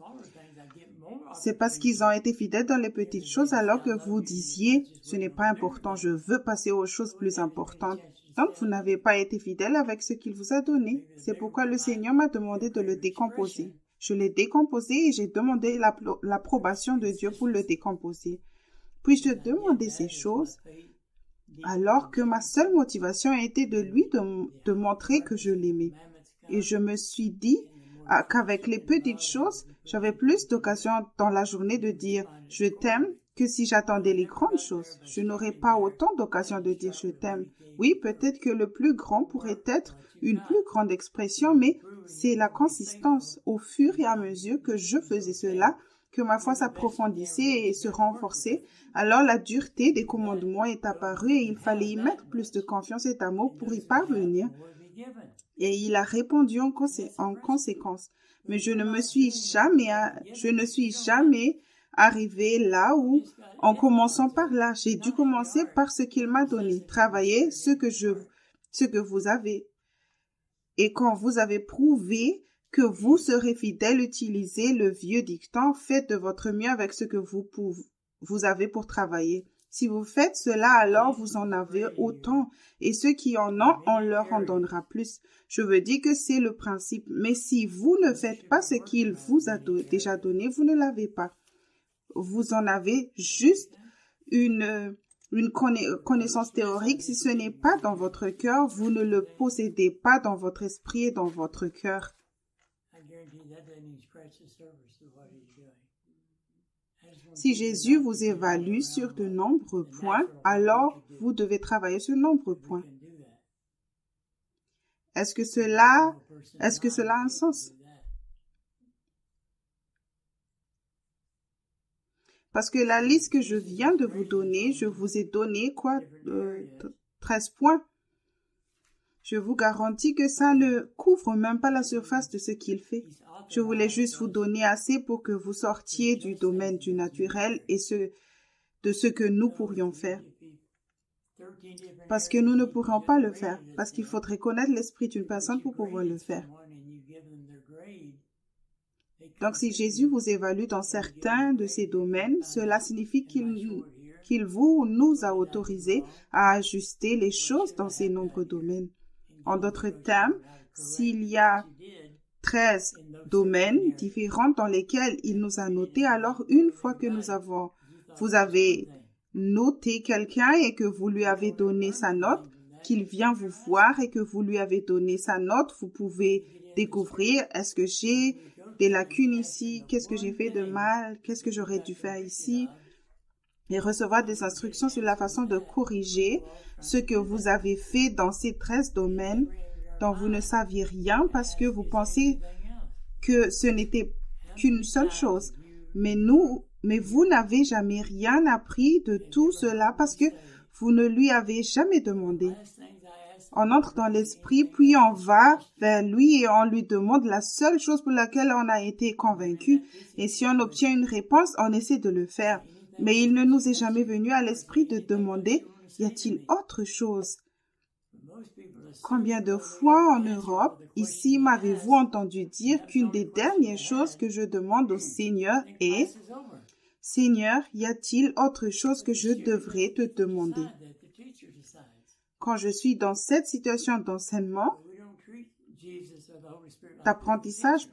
C'est parce qu'ils ont été fidèles dans les petites choses alors que vous disiez, ce n'est pas important, je veux passer aux choses plus importantes. Donc, vous n'avez pas été fidèle avec ce qu'il vous a donné. C'est pourquoi le Seigneur m'a demandé de le décomposer. Je l'ai décomposé et j'ai demandé l'approbation de Dieu pour le décomposer. Puis-je demander ces choses alors que ma seule motivation était de lui de montrer que je l'aimais. Et je me suis dit qu'avec les petites choses, j'avais plus d'occasion dans la journée de dire « je t'aime » que si j'attendais les grandes choses. Je n'aurais pas autant d'occasion de dire « je t'aime ». Oui, peut-être que le plus grand pourrait être une plus grande expression, mais c'est la consistance. Au fur et à mesure que je faisais cela, que ma foi s'approfondissait et se renforçait, alors la dureté des commandements est apparue et il fallait y mettre plus de confiance et d'amour pour y parvenir. Et il a répondu en conséquence. Mais je ne suis jamais arrivé là où, en commençant par là, j'ai dû commencer par ce qu'il m'a donné, travailler ce que vous avez. Et quand vous avez prouvé que vous serez fidèle, utilisez le vieux dicton, faites de votre mieux avec ce que vous avez pour travailler. Si vous faites cela, alors vous en avez autant, et ceux qui en ont, on leur en donnera plus. Je veux dire que c'est le principe, mais si vous ne faites pas ce qu'il vous a déjà donné, vous ne l'avez pas. Vous en avez juste une connaissance théorique. Si ce n'est pas dans votre cœur, vous ne le possédez pas dans votre esprit et dans votre cœur. Si Jésus vous évalue sur de nombreux points, alors vous devez travailler sur de nombreux points. Est-ce que cela a un sens? Parce que la liste que je viens de vous donner, je vous ai donné 13 points. Je vous garantis que ça ne couvre même pas la surface de ce qu'il fait. Je voulais juste vous donner assez pour que vous sortiez du domaine du naturel et de ce que nous pourrions faire. Parce que nous ne pourrons pas le faire. Parce qu'il faudrait connaître l'esprit d'une personne pour pouvoir le faire. Donc, si Jésus vous évalue dans certains de ces domaines, cela signifie qu'il nous a autorisés à ajuster les choses dans ces nombreux domaines. En d'autres termes, s'il y a 13 domaines différents dans lesquels il nous a notés, alors une fois que vous avez noté quelqu'un et que vous lui avez donné sa note, qu'il vient vous voir et que vous lui avez donné sa note, vous pouvez découvrir, est-ce que j'ai des lacunes ici, qu'est-ce que j'ai fait de mal, qu'est-ce que j'aurais dû faire ici, et recevoir des instructions sur la façon de corriger ce que vous avez fait dans ces 13 domaines dont vous ne saviez rien parce que vous pensez que ce n'était qu'une seule chose. Mais vous n'avez jamais rien appris de tout cela parce que vous ne lui avez jamais demandé. On entre dans l'esprit, puis on va vers lui et on lui demande la seule chose pour laquelle on a été convaincu. Et si on obtient une réponse, on essaie de le faire. Mais il ne nous est jamais venu à l'esprit de demander, y a-t-il autre chose? Combien de fois en Europe, ici, m'avez-vous entendu dire qu'une des dernières choses que je demande au Seigneur est, Seigneur, y a-t-il autre chose que je devrais te demander? Quand je suis dans cette situation d'apprentissage,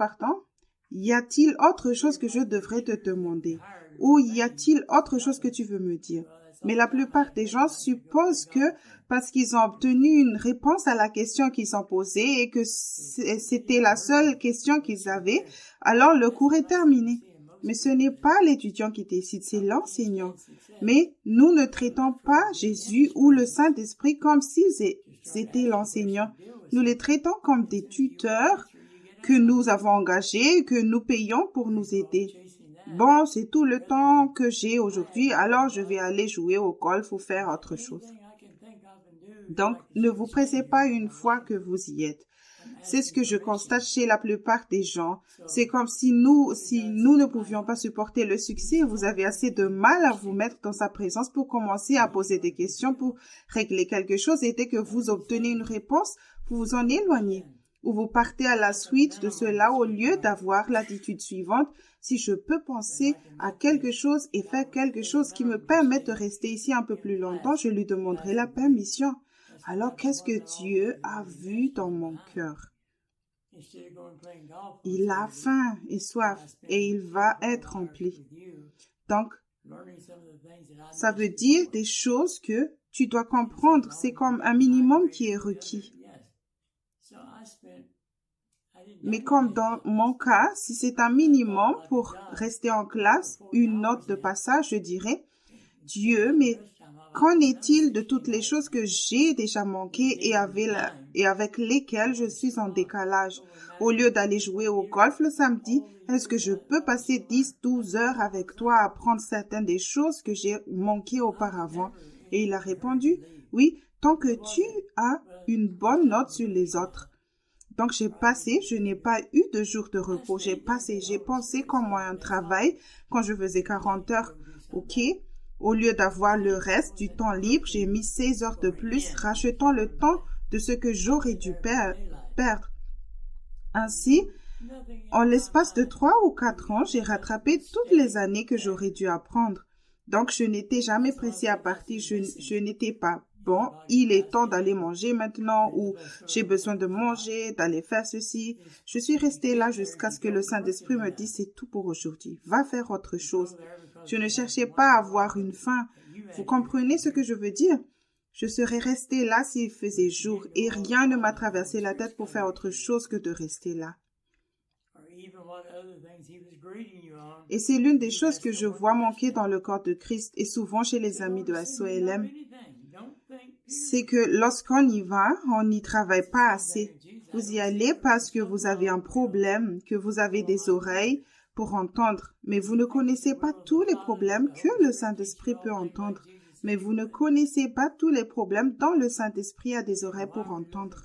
y a-t-il autre chose que je devrais te demander? Ou y a-t-il autre chose que tu veux me dire? Mais la plupart des gens supposent que parce qu'ils ont obtenu une réponse à la question qu'ils ont posée et que c'était la seule question qu'ils avaient, alors le cours est terminé. Mais ce n'est pas l'étudiant qui décide, c'est l'enseignant. Mais nous ne traitons pas Jésus ou le Saint-Esprit comme s'ils étaient l'enseignant. Nous les traitons comme des tuteurs que nous avons engagés, que nous payons pour nous aider. Bon, c'est tout le temps que j'ai aujourd'hui, alors je vais aller jouer au golf ou faire autre chose. Donc, ne vous pressez pas une fois que vous y êtes. C'est ce que je constate chez la plupart des gens. C'est comme si nous ne pouvions pas supporter le succès, vous avez assez de mal à vous mettre dans sa présence pour commencer à poser des questions, pour régler quelque chose, et dès que vous obtenez une réponse, vous vous en éloignez. Ou vous partez à la suite de cela au lieu d'avoir l'attitude suivante. Si je peux penser à quelque chose et faire quelque chose qui me permette de rester ici un peu plus longtemps, je lui demanderai la permission. Alors, qu'est-ce que Dieu a vu dans mon cœur? Il a faim et soif et il va être rempli. Donc, ça veut dire des choses que tu dois comprendre. C'est comme un minimum qui est requis. Mais comme dans mon cas, si c'est un minimum pour rester en classe, une note de passage, je dirais, Dieu, mais qu'en est-il de toutes les choses que j'ai déjà manquées et avec lesquelles je suis en décalage? Au lieu d'aller jouer au golf le samedi, est-ce que je peux passer 10-12 heures avec toi à apprendre certaines des choses que j'ai manquées auparavant? Et il a répondu, oui, tant que tu as une bonne note sur les autres. Donc, je n'ai pas eu de jour de repos. J'ai pensé comme un travail quand je faisais 40 heures. OK? Au lieu d'avoir le reste du temps libre, j'ai mis 16 heures de plus, rachetant le temps de ce que j'aurais dû perdre. Ainsi, en l'espace de 3 ou 4 ans, j'ai rattrapé toutes les années que j'aurais dû apprendre. Donc, je n'étais jamais pressée à partir. Je n'étais pas bon, il est temps d'aller manger maintenant, ou j'ai besoin de manger, d'aller faire ceci. Je suis restée là jusqu'à ce que le Saint-Esprit me dise, c'est tout pour aujourd'hui, va faire autre chose. Je ne cherchais pas à avoir une faim. Vous comprenez ce que je veux dire? Je serais restée là s'il faisait jour, et rien ne m'a traversé la tête pour faire autre chose que de rester là. Et c'est l'une des choses que je vois manquer dans le corps de Christ, et souvent chez les amis de SOLM. C'est que lorsqu'on y va, on n'y travaille pas assez. Vous y allez parce que vous avez un problème, que vous avez des oreilles pour entendre. Mais vous ne connaissez pas tous les problèmes que le Saint-Esprit peut entendre. Mais vous ne connaissez pas tous les problèmes dont le Saint-Esprit a des oreilles pour entendre.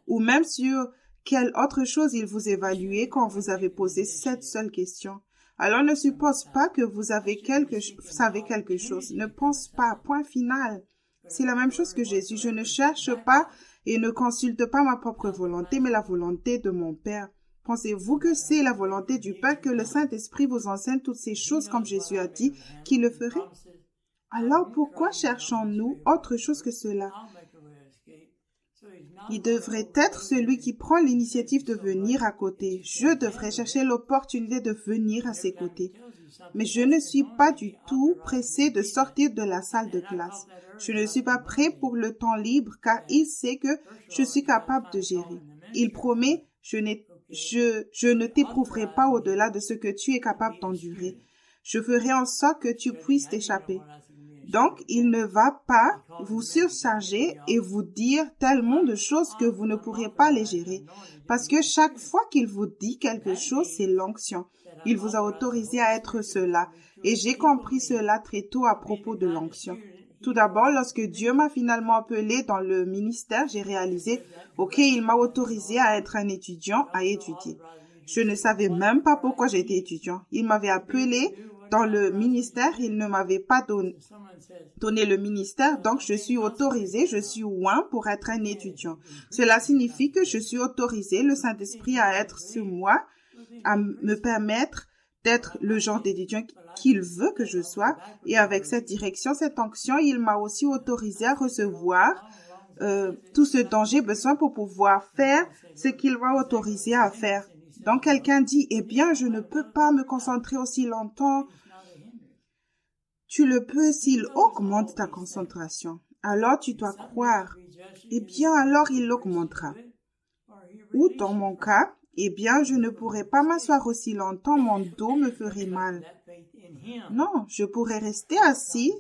Ou même sur quelle autre chose il vous évaluait quand vous avez posé cette seule question. Alors ne suppose pas que vous savez quelque chose. Ne pense pas. Point final. C'est la même chose que Jésus. Je ne cherche pas et ne consulte pas ma propre volonté, mais la volonté de mon Père. Pensez-vous que c'est la volonté du Père que le Saint-Esprit vous enseigne toutes ces choses comme Jésus a dit qu'il le ferait? Alors pourquoi cherchons-nous autre chose que cela? Il devrait être celui qui prend l'initiative de venir à côté. Je devrais chercher l'opportunité de venir à ses côtés. Mais je ne suis pas du tout pressé de sortir de la salle de classe. Je ne suis pas prêt pour le temps libre car il sait que je suis capable de gérer. Il promet, je ne t'éprouverai pas au-delà de ce que tu es capable d'endurer. Je ferai en sorte que tu puisses t'échapper. Donc, il ne va pas vous surcharger et vous dire tellement de choses que vous ne pourrez pas les gérer. Parce que chaque fois qu'il vous dit quelque chose, c'est l'onction. Il vous a autorisé à être cela. Et j'ai compris cela très tôt à propos de l'onction. Tout d'abord, lorsque Dieu m'a finalement appelé dans le ministère, j'ai réalisé, OK, il m'a autorisé à être un étudiant, à étudier. Je ne savais même pas pourquoi j'étais étudiant. Il m'avait appelé dans le ministère, il ne m'avait pas donné le ministère, donc je suis autorisée, je suis oint pour être un étudiant. Cela signifie que je suis autorisée, le Saint-Esprit à être sur moi, à me permettre d'être le genre d'étudiant qu'il veut que je sois. Et avec cette direction, cette onction, il m'a aussi autorisé à recevoir tout ce dont j'ai besoin pour pouvoir faire ce qu'il m'a autorisé à faire. Donc, quelqu'un dit, eh bien, je ne peux pas me concentrer aussi longtemps. Tu le peux s'il augmente ta concentration. Alors, tu dois croire. Eh bien, alors, il l'augmentera. Ou, dans mon cas, eh bien, je ne pourrais pas m'asseoir aussi longtemps, mon dos me ferait mal. Non, je pourrais rester assis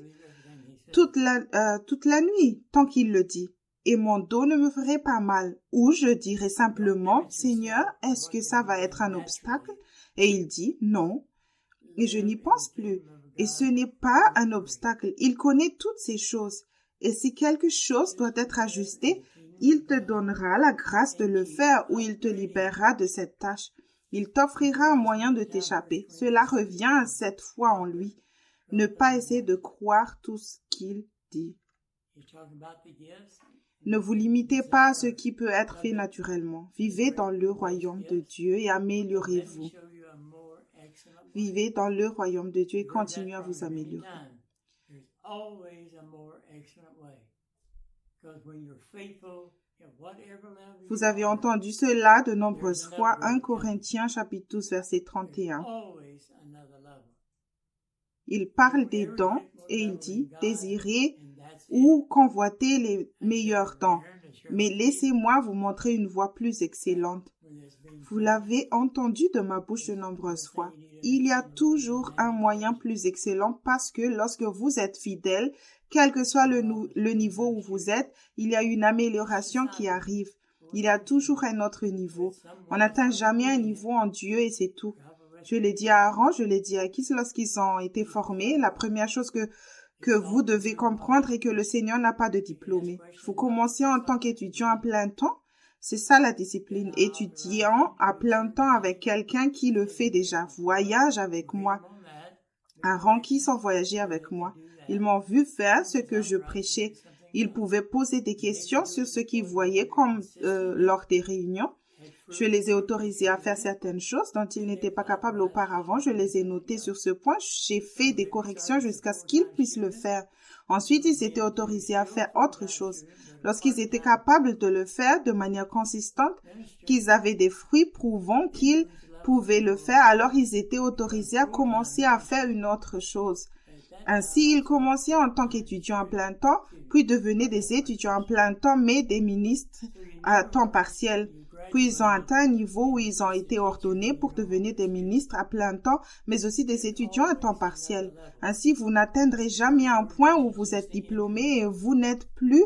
toute la nuit, tant qu'il le dit. Et mon dos ne me ferait pas mal. Ou je dirais simplement, Seigneur, est-ce que ça va être un obstacle? Et il dit, non. Et je n'y pense plus. Et ce n'est pas un obstacle. Il connaît toutes ces choses. Et si quelque chose doit être ajusté, Il te donnera la grâce de le faire ou il te libérera de cette tâche. Il t'offrira un moyen de t'échapper. Cela revient à cette foi en lui. Ne pas essayer de croire tout ce qu'il dit. Ne vous limitez pas à ce qui peut être fait naturellement. Vivez dans le royaume de Dieu et améliorez-vous. Vivez dans le royaume de Dieu et continuez à vous améliorer. Vous avez entendu cela de nombreuses fois. 1 Corinthiens chapitre 12 verset 31. Il parle des dons et il dit « Désirez ou convoitez les meilleurs dons. Mais laissez-moi vous montrer une voie plus excellente. » Vous l'avez entendu de ma bouche de nombreuses fois. Il y a toujours un moyen plus excellent parce que lorsque vous êtes fidèle, quel que soit le niveau où vous êtes, il y a une amélioration qui arrive. Il y a toujours un autre niveau. On n'atteint jamais un niveau en Dieu et c'est tout. Je l'ai dit à Aaron, je l'ai dit à Kis lorsqu'ils ont été formés. La première chose que vous devez comprendre est que le Seigneur n'a pas de diplômé. Vous commencez en tant qu'étudiant à plein temps. C'est ça la discipline. Étudiant à plein temps avec quelqu'un qui le fait déjà. Voyage avec moi. Aaron qui sont voyagés avec moi. Ils m'ont vu faire ce que je prêchais. Ils pouvaient poser des questions sur ce qu'ils voyaient comme lors des réunions. Je les ai autorisés à faire certaines choses dont ils n'étaient pas capables auparavant. Je les ai notés sur ce point. J'ai fait des corrections jusqu'à ce qu'ils puissent le faire. Ensuite, ils étaient autorisés à faire autre chose. Lorsqu'ils étaient capables de le faire de manière consistante, qu'ils avaient des fruits prouvant qu'ils pouvaient le faire, alors ils étaient autorisés à commencer à faire une autre chose. Ainsi, ils commençaient en tant qu'étudiants à plein temps, puis devenaient des étudiants à plein temps, mais des ministres à temps partiel. Puis ils ont atteint un niveau où ils ont été ordonnés pour devenir des ministres à plein temps, mais aussi des étudiants à temps partiel. Ainsi, vous n'atteindrez jamais un point où vous êtes diplômé et vous n'êtes plus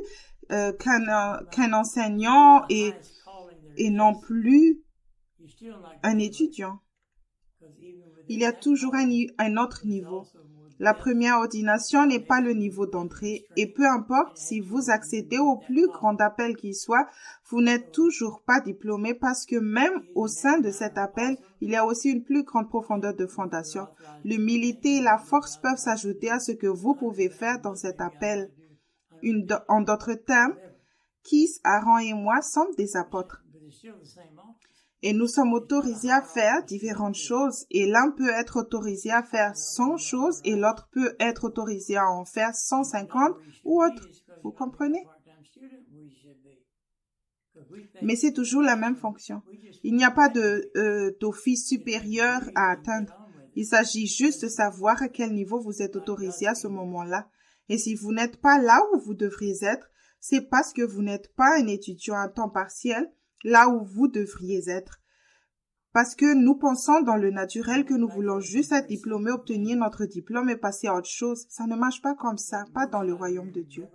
qu'un enseignant et non plus un étudiant. Il y a toujours un autre niveau. La première ordination n'est pas le niveau d'entrée et peu importe si vous accédez au plus grand appel qui soit, vous n'êtes toujours pas diplômé parce que même au sein de cet appel, il y a aussi une plus grande profondeur de fondation. L'humilité et la force peuvent s'ajouter à ce que vous pouvez faire dans cet appel. En d'autres termes, Kis, Aaron et moi sommes des apôtres. Et nous sommes autorisés à faire différentes choses et l'un peut être autorisé à faire 100 choses et l'autre peut être autorisé à en faire 150 ou autre. Vous comprenez? Mais c'est toujours la même fonction. Il n'y a pas d'office supérieur à atteindre. Il s'agit juste de savoir à quel niveau vous êtes autorisé à ce moment-là. Et si vous n'êtes pas là où vous devriez être, c'est parce que vous n'êtes pas un étudiant à temps partiel, là où vous devriez être. Parce que nous pensons dans le naturel que nous voulons juste être diplômés, obtenir notre diplôme et passer à autre chose. Ça ne marche pas comme ça, pas dans le royaume de Dieu.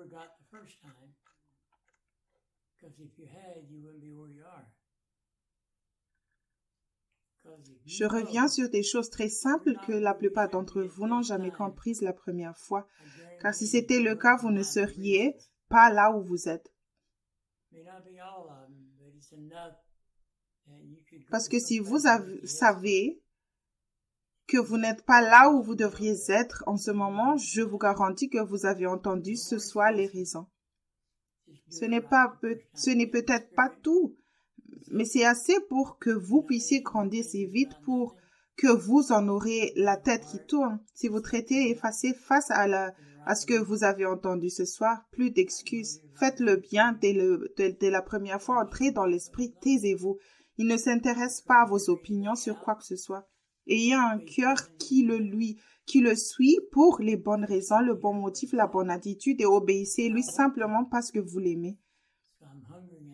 Je reviens sur des choses très simples que la plupart d'entre vous n'ont jamais comprises la première fois. Car si c'était le cas, vous ne seriez pas là où vous êtes. Parce que si vous savez que vous n'êtes pas là où vous devriez être en ce moment, je vous garantis que vous avez entendu ce soir les raisons. Ce n'est peut-être pas tout, mais c'est assez pour que vous puissiez grandir si vite pour que vous en aurez la tête qui tourne. Si vous traitez effacé face à ce que vous avez entendu ce soir, plus d'excuses. Faites-le bien dès la première fois, entrez dans l'esprit, taisez-vous. Il ne s'intéresse pas à vos opinions sur quoi que ce soit. Ayez un cœur qui le suit pour les bonnes raisons, le bon motif, la bonne attitude et obéissez-lui simplement parce que vous l'aimez.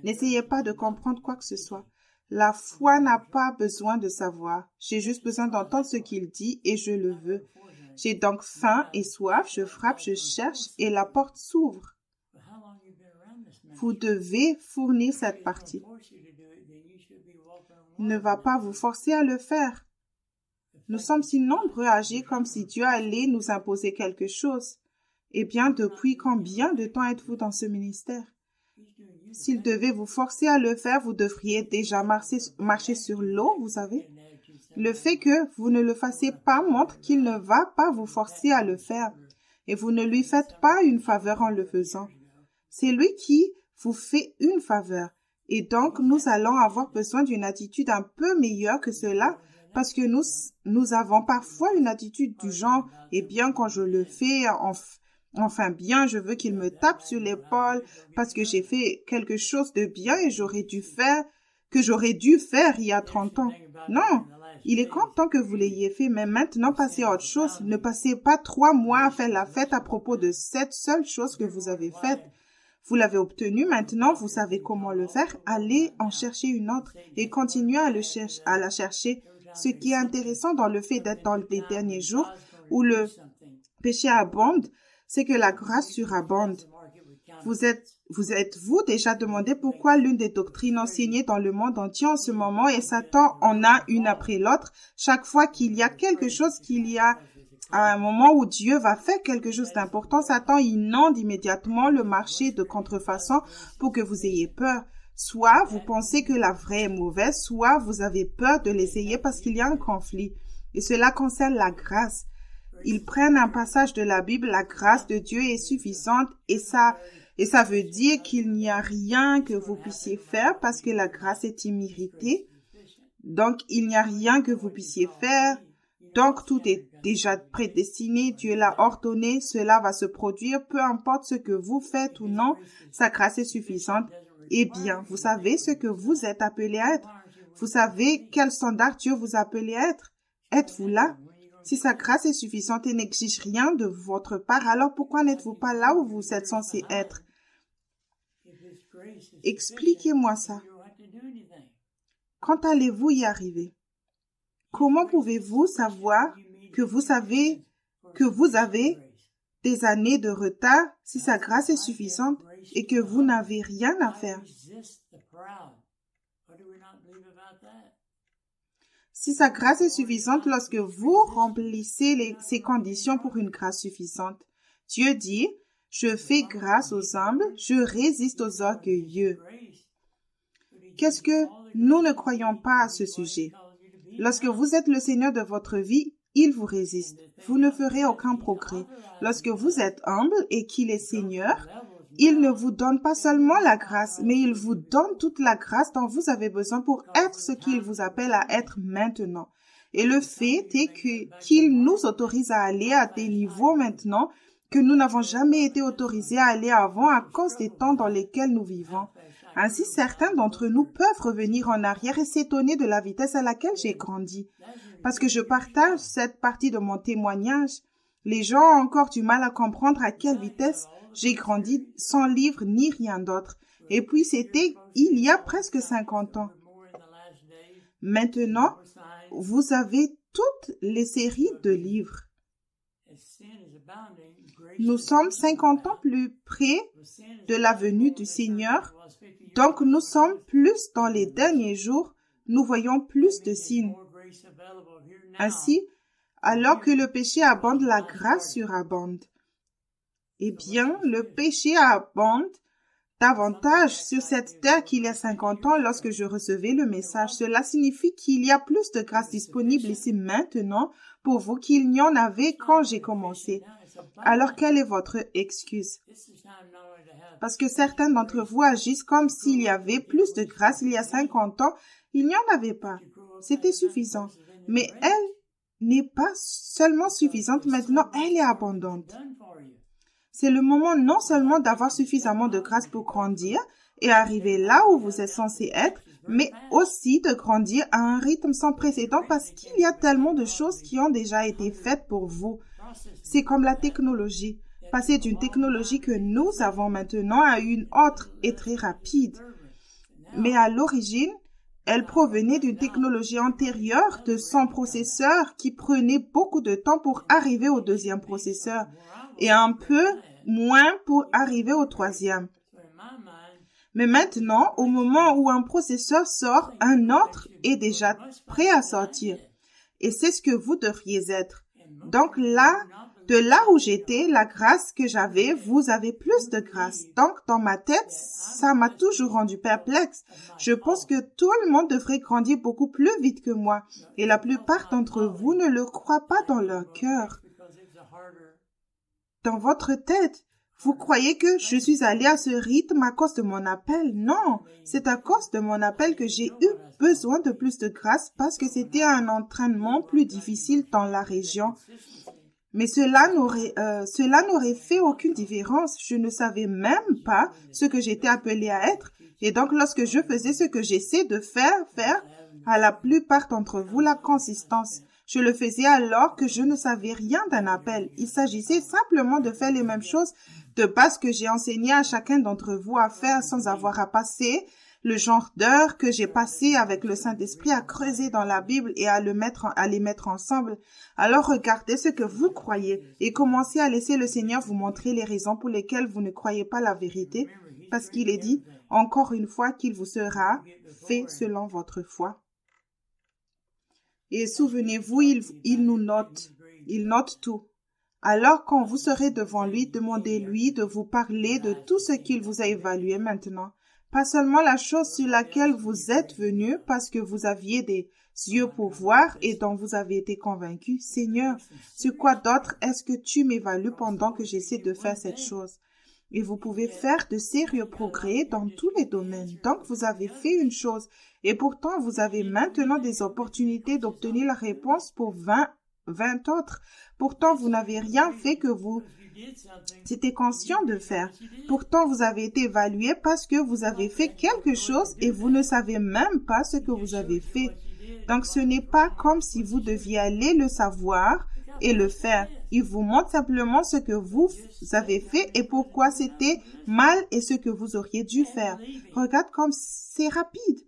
N'essayez pas de comprendre quoi que ce soit. La foi n'a pas besoin de savoir. J'ai juste besoin d'entendre ce qu'il dit et je le veux. J'ai donc faim et soif, je frappe, je cherche et la porte s'ouvre. Vous devez fournir cette partie. Il ne va pas vous forcer à le faire. Nous sommes si nombreux à agir comme si Dieu allait nous imposer quelque chose. Eh bien, depuis combien de temps êtes-vous dans ce ministère? s'il devait vous forcer à le faire, vous devriez déjà marcher sur l'eau, vous savez. Le fait que vous ne le fassiez pas montre qu'il ne va pas vous forcer à le faire. Et vous ne lui faites pas une faveur en le faisant. C'est lui qui vous fait une faveur. Et donc, nous allons avoir besoin d'une attitude un peu meilleure que cela parce que nous avons parfois une attitude du genre « Eh bien, quand je le fais, enfin bien, je veux qu'il me tape sur l'épaule parce que j'ai fait quelque chose de bien et j'aurais dû faire il y a 30 ans. » Non, il est content que vous l'ayez fait, mais maintenant passez à autre chose. Ne passez pas 3 mois à faire la fête à propos de cette seule chose que vous avez faite. Vous l'avez obtenue, maintenant vous savez comment le faire. Allez en chercher une autre et continuez à la chercher. Ce qui est intéressant dans le fait d'être dans les derniers jours où le péché abonde, c'est que la grâce surabonde. Vous êtes-vous déjà demandé pourquoi l'une des doctrines enseignées dans le monde entier en ce moment et Satan en a une après l'autre, chaque fois qu'il y a quelque chose à un moment où Dieu va faire quelque chose d'important, Satan inonde immédiatement le marché de contrefaçon pour que vous ayez peur. Soit vous pensez que la vraie est mauvaise, soit vous avez peur de l'essayer parce qu'il y a un conflit. Et cela concerne la grâce. Ils prennent un passage de la Bible, la grâce de Dieu est suffisante et ça veut dire qu'il n'y a rien que vous puissiez faire parce que la grâce est imméritée. Donc, il n'y a rien que vous puissiez faire. Donc, tout est déjà prédestiné. Dieu l'a ordonné. Cela va se produire. Peu importe ce que vous faites ou non, sa grâce est suffisante. Eh bien, vous savez ce que vous êtes appelé à être. Vous savez quel standard Dieu vous a appelé à être. Êtes-vous là? Si sa grâce est suffisante et n'exige rien de votre part, alors pourquoi n'êtes-vous pas là où vous êtes censé être? Expliquez-moi ça. Quand allez-vous y arriver? Comment pouvez-vous savoir que vous avez des années de retard si sa grâce est suffisante et que vous n'avez rien à faire? Si sa grâce est suffisante lorsque vous remplissez ces conditions pour une grâce suffisante. Dieu dit, je fais grâce aux humbles, je résiste aux orgueilleux. Qu'est-ce que nous ne croyons pas à ce sujet? Lorsque vous êtes le Seigneur de votre vie, il vous résiste. Vous ne ferez aucun progrès. Lorsque vous êtes humble et qu'il est Seigneur, il ne vous donne pas seulement la grâce, mais il vous donne toute la grâce dont vous avez besoin pour être ce qu'il vous appelle à être maintenant. Et le fait est qu'il nous autorise à aller à des niveaux maintenant que nous n'avons jamais été autorisés à aller avant à cause des temps dans lesquels nous vivons. Ainsi, certains d'entre nous peuvent revenir en arrière et s'étonner de la vitesse à laquelle j'ai grandi. Parce que je partage cette partie de mon témoignage, les gens ont encore du mal à comprendre à quelle vitesse j'ai grandi sans livre ni rien d'autre. Et puis c'était il y a presque 50 ans. Maintenant, vous avez toutes les séries de livres. Nous sommes 50 ans plus près de la venue du Seigneur, donc nous sommes plus dans les derniers jours, nous voyons plus de signes. Ainsi, alors que le péché abonde, la grâce surabonde. Eh bien, le péché abonde davantage sur cette terre qu'il y a 50 ans lorsque je recevais le message. Cela signifie qu'il y a plus de grâce disponible ici maintenant pour vous qu'il n'y en avait quand j'ai commencé. Alors, quelle est votre excuse? Parce que certains d'entre vous agissent comme s'il y avait plus de grâce il y a 50 ans. Il n'y en avait pas. C'était suffisant. Mais elle n'est pas seulement suffisante maintenant, elle est abondante. C'est le moment non seulement d'avoir suffisamment de grâce pour grandir et arriver là où vous êtes censé être, mais aussi de grandir à un rythme sans précédent parce qu'il y a tellement de choses qui ont déjà été faites pour vous. C'est comme la technologie. Passer d'une technologie que nous avons maintenant à une autre est très rapide. Mais à l'origine, elle provenait d'une technologie antérieure de son processeur qui prenait beaucoup de temps pour arriver au deuxième processeur et un peu moins pour arriver au troisième. Mais maintenant, au moment où un processeur sort, un autre est déjà prêt à sortir. Et c'est ce que vous devriez être. Donc là, De là où j'étais, la grâce que j'avais, vous avez plus de grâce. Donc, dans ma tête, ça m'a toujours rendu perplexe. Je pense que tout le monde devrait grandir beaucoup plus vite que moi. Et la plupart d'entre vous ne le croient pas dans leur cœur. Dans votre tête, vous croyez que je suis allée à ce rythme à cause de mon appel? Non, c'est à cause de mon appel que j'ai eu besoin de plus de grâce parce que c'était un entraînement plus difficile dans la région. Mais cela n'aurait fait aucune différence. Je ne savais même pas ce que j'étais appelée à être. Et donc, lorsque je faisais ce que j'essaie de faire à la plupart d'entre vous, la consistance. Je le faisais alors que je ne savais rien d'un appel. Il s'agissait simplement de faire les mêmes choses de base que j'ai enseigné à chacun d'entre vous à faire sans avoir à passer le genre d'heures que j'ai passé avec le Saint-Esprit à creuser dans la Bible et à les mettre ensemble. Alors regardez ce que vous croyez et commencez à laisser le Seigneur vous montrer les raisons pour lesquelles vous ne croyez pas la vérité, parce qu'il est dit, encore une fois, qu'il vous sera fait selon votre foi. Et souvenez-vous, il nous note. Il note tout. Alors, quand vous serez devant lui, demandez-lui de vous parler de tout ce qu'il vous a évalué maintenant. Pas seulement la chose sur laquelle vous êtes venu parce que vous aviez des yeux pour voir et dont vous avez été convaincu. Seigneur, sur quoi d'autre est-ce que tu m'évalues pendant que j'essaie de faire cette chose? Et vous pouvez faire de sérieux progrès dans tous les domaines. Donc, vous avez fait une chose et pourtant, vous avez maintenant des opportunités d'obtenir la réponse pour 20 autres. Pourtant, vous n'avez rien fait que vous étiez conscient de faire. Pourtant, vous avez été évalué parce que vous avez fait quelque chose et vous ne savez même pas ce que vous avez fait. Donc, ce n'est pas comme si vous deviez aller le savoir et le faire. Il vous montre simplement ce que vous avez fait et pourquoi c'était mal et ce que vous auriez dû faire. Regarde comme c'est rapide.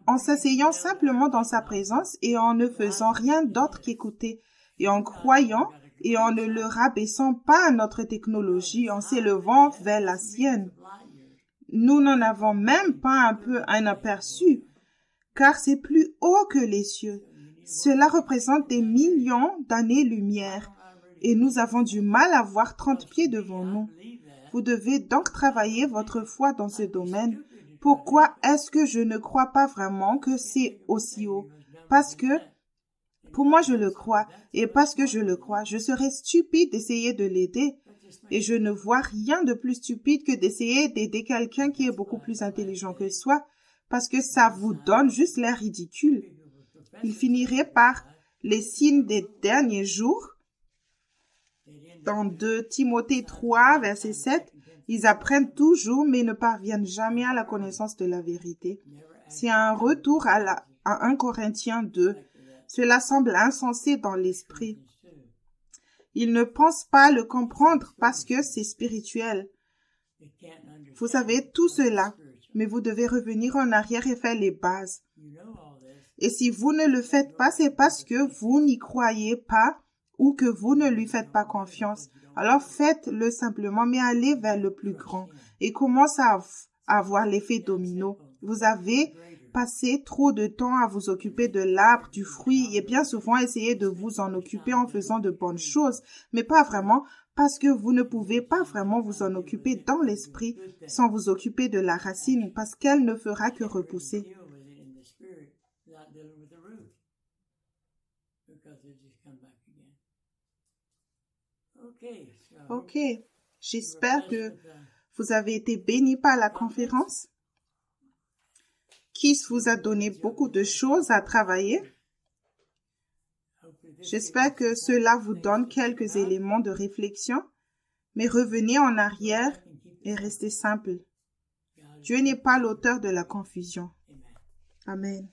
En s'asseyant simplement dans sa présence et en ne faisant rien d'autre qu'écouter et en croyant et en ne le rabaissant pas à notre technologie, en s'élevant vers la sienne. Nous n'en avons même pas un aperçu, car c'est plus haut que les cieux. Cela représente des millions d'années-lumière et nous avons du mal à voir 30 pieds devant nous. Vous devez donc travailler votre foi dans ce domaine. Pourquoi est-ce que je ne crois pas vraiment que c'est aussi haut? Parce que, pour moi, je le crois. Et parce que je le crois, je serais stupide d'essayer de l'aider. Et je ne vois rien de plus stupide que d'essayer d'aider quelqu'un qui est beaucoup plus intelligent que soi, parce que ça vous donne juste l'air ridicule. Il finirait par les signes des derniers jours. Dans 2 Timothée 3, verset 7, ils apprennent toujours, mais ne parviennent jamais à la connaissance de la vérité. C'est un retour à 1 Corinthiens 2. Cela semble insensé dans l'esprit. Ils ne pensent pas le comprendre parce que c'est spirituel. Vous savez tout cela, mais vous devez revenir en arrière et faire les bases. Et si vous ne le faites pas, c'est parce que vous n'y croyez pas ou que vous ne lui faites pas confiance. Alors faites-le simplement, mais allez vers le plus grand et commencez à avoir l'effet domino. Vous avez passé trop de temps à vous occuper de l'arbre, du fruit et bien souvent essayez de vous en occuper en faisant de bonnes choses, mais pas vraiment parce que vous ne pouvez pas vraiment vous en occuper dans l'esprit sans vous occuper de la racine parce qu'elle ne fera que repousser. Ok, j'espère que vous avez été bénis par la conférence. Keith vous a donné beaucoup de choses à travailler. J'espère que cela vous donne quelques éléments de réflexion, mais revenez en arrière et restez simple. Dieu n'est pas l'auteur de la confusion. Amen.